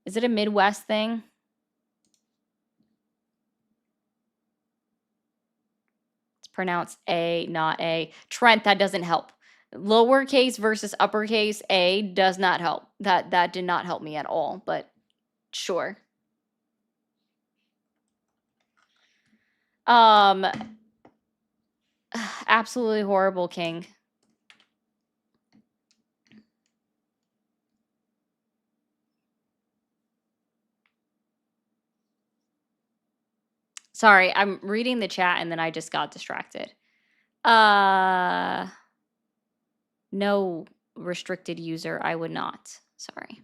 Is it a Midwest thing? It's pronounced A, not A. Trent, that doesn't help. Lowercase versus uppercase A does not help. That did not help me at all, but sure. Absolutely horrible, King. Sorry, I'm reading the chat and then I just got distracted. No restricted user, I would not. Sorry.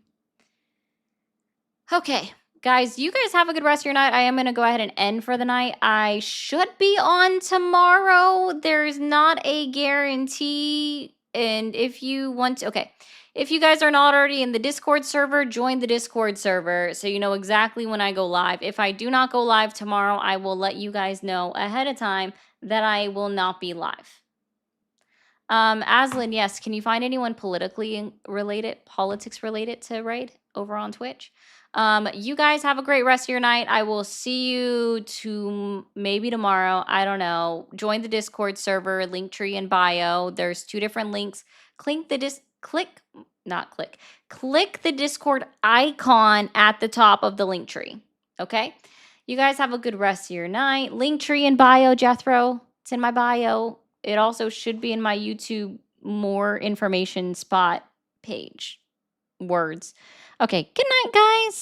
Okay, guys, you guys have a good rest of your night. I am going to go ahead and end for the night. I should be on tomorrow. There's not a guarantee. And if you want to, okay. If you guys are not already in the Discord server, join the Discord server so you know exactly when I go live. If I do not go live tomorrow, I will let you guys know ahead of time that I will not be live. Aslan, yes, can you find anyone politics related to Raid over on Twitch? You guys have a great rest of your night. I will see you maybe tomorrow. I don't know. Join the Discord server, Linktree in bio. There's 2 different links. Click the Discord icon at the top of the Linktree. Okay? You guys have a good rest of your night. Linktree in bio, Jethro. It's in my bio. It also should be in my YouTube more information spot page. Words. Okay, good night, guys.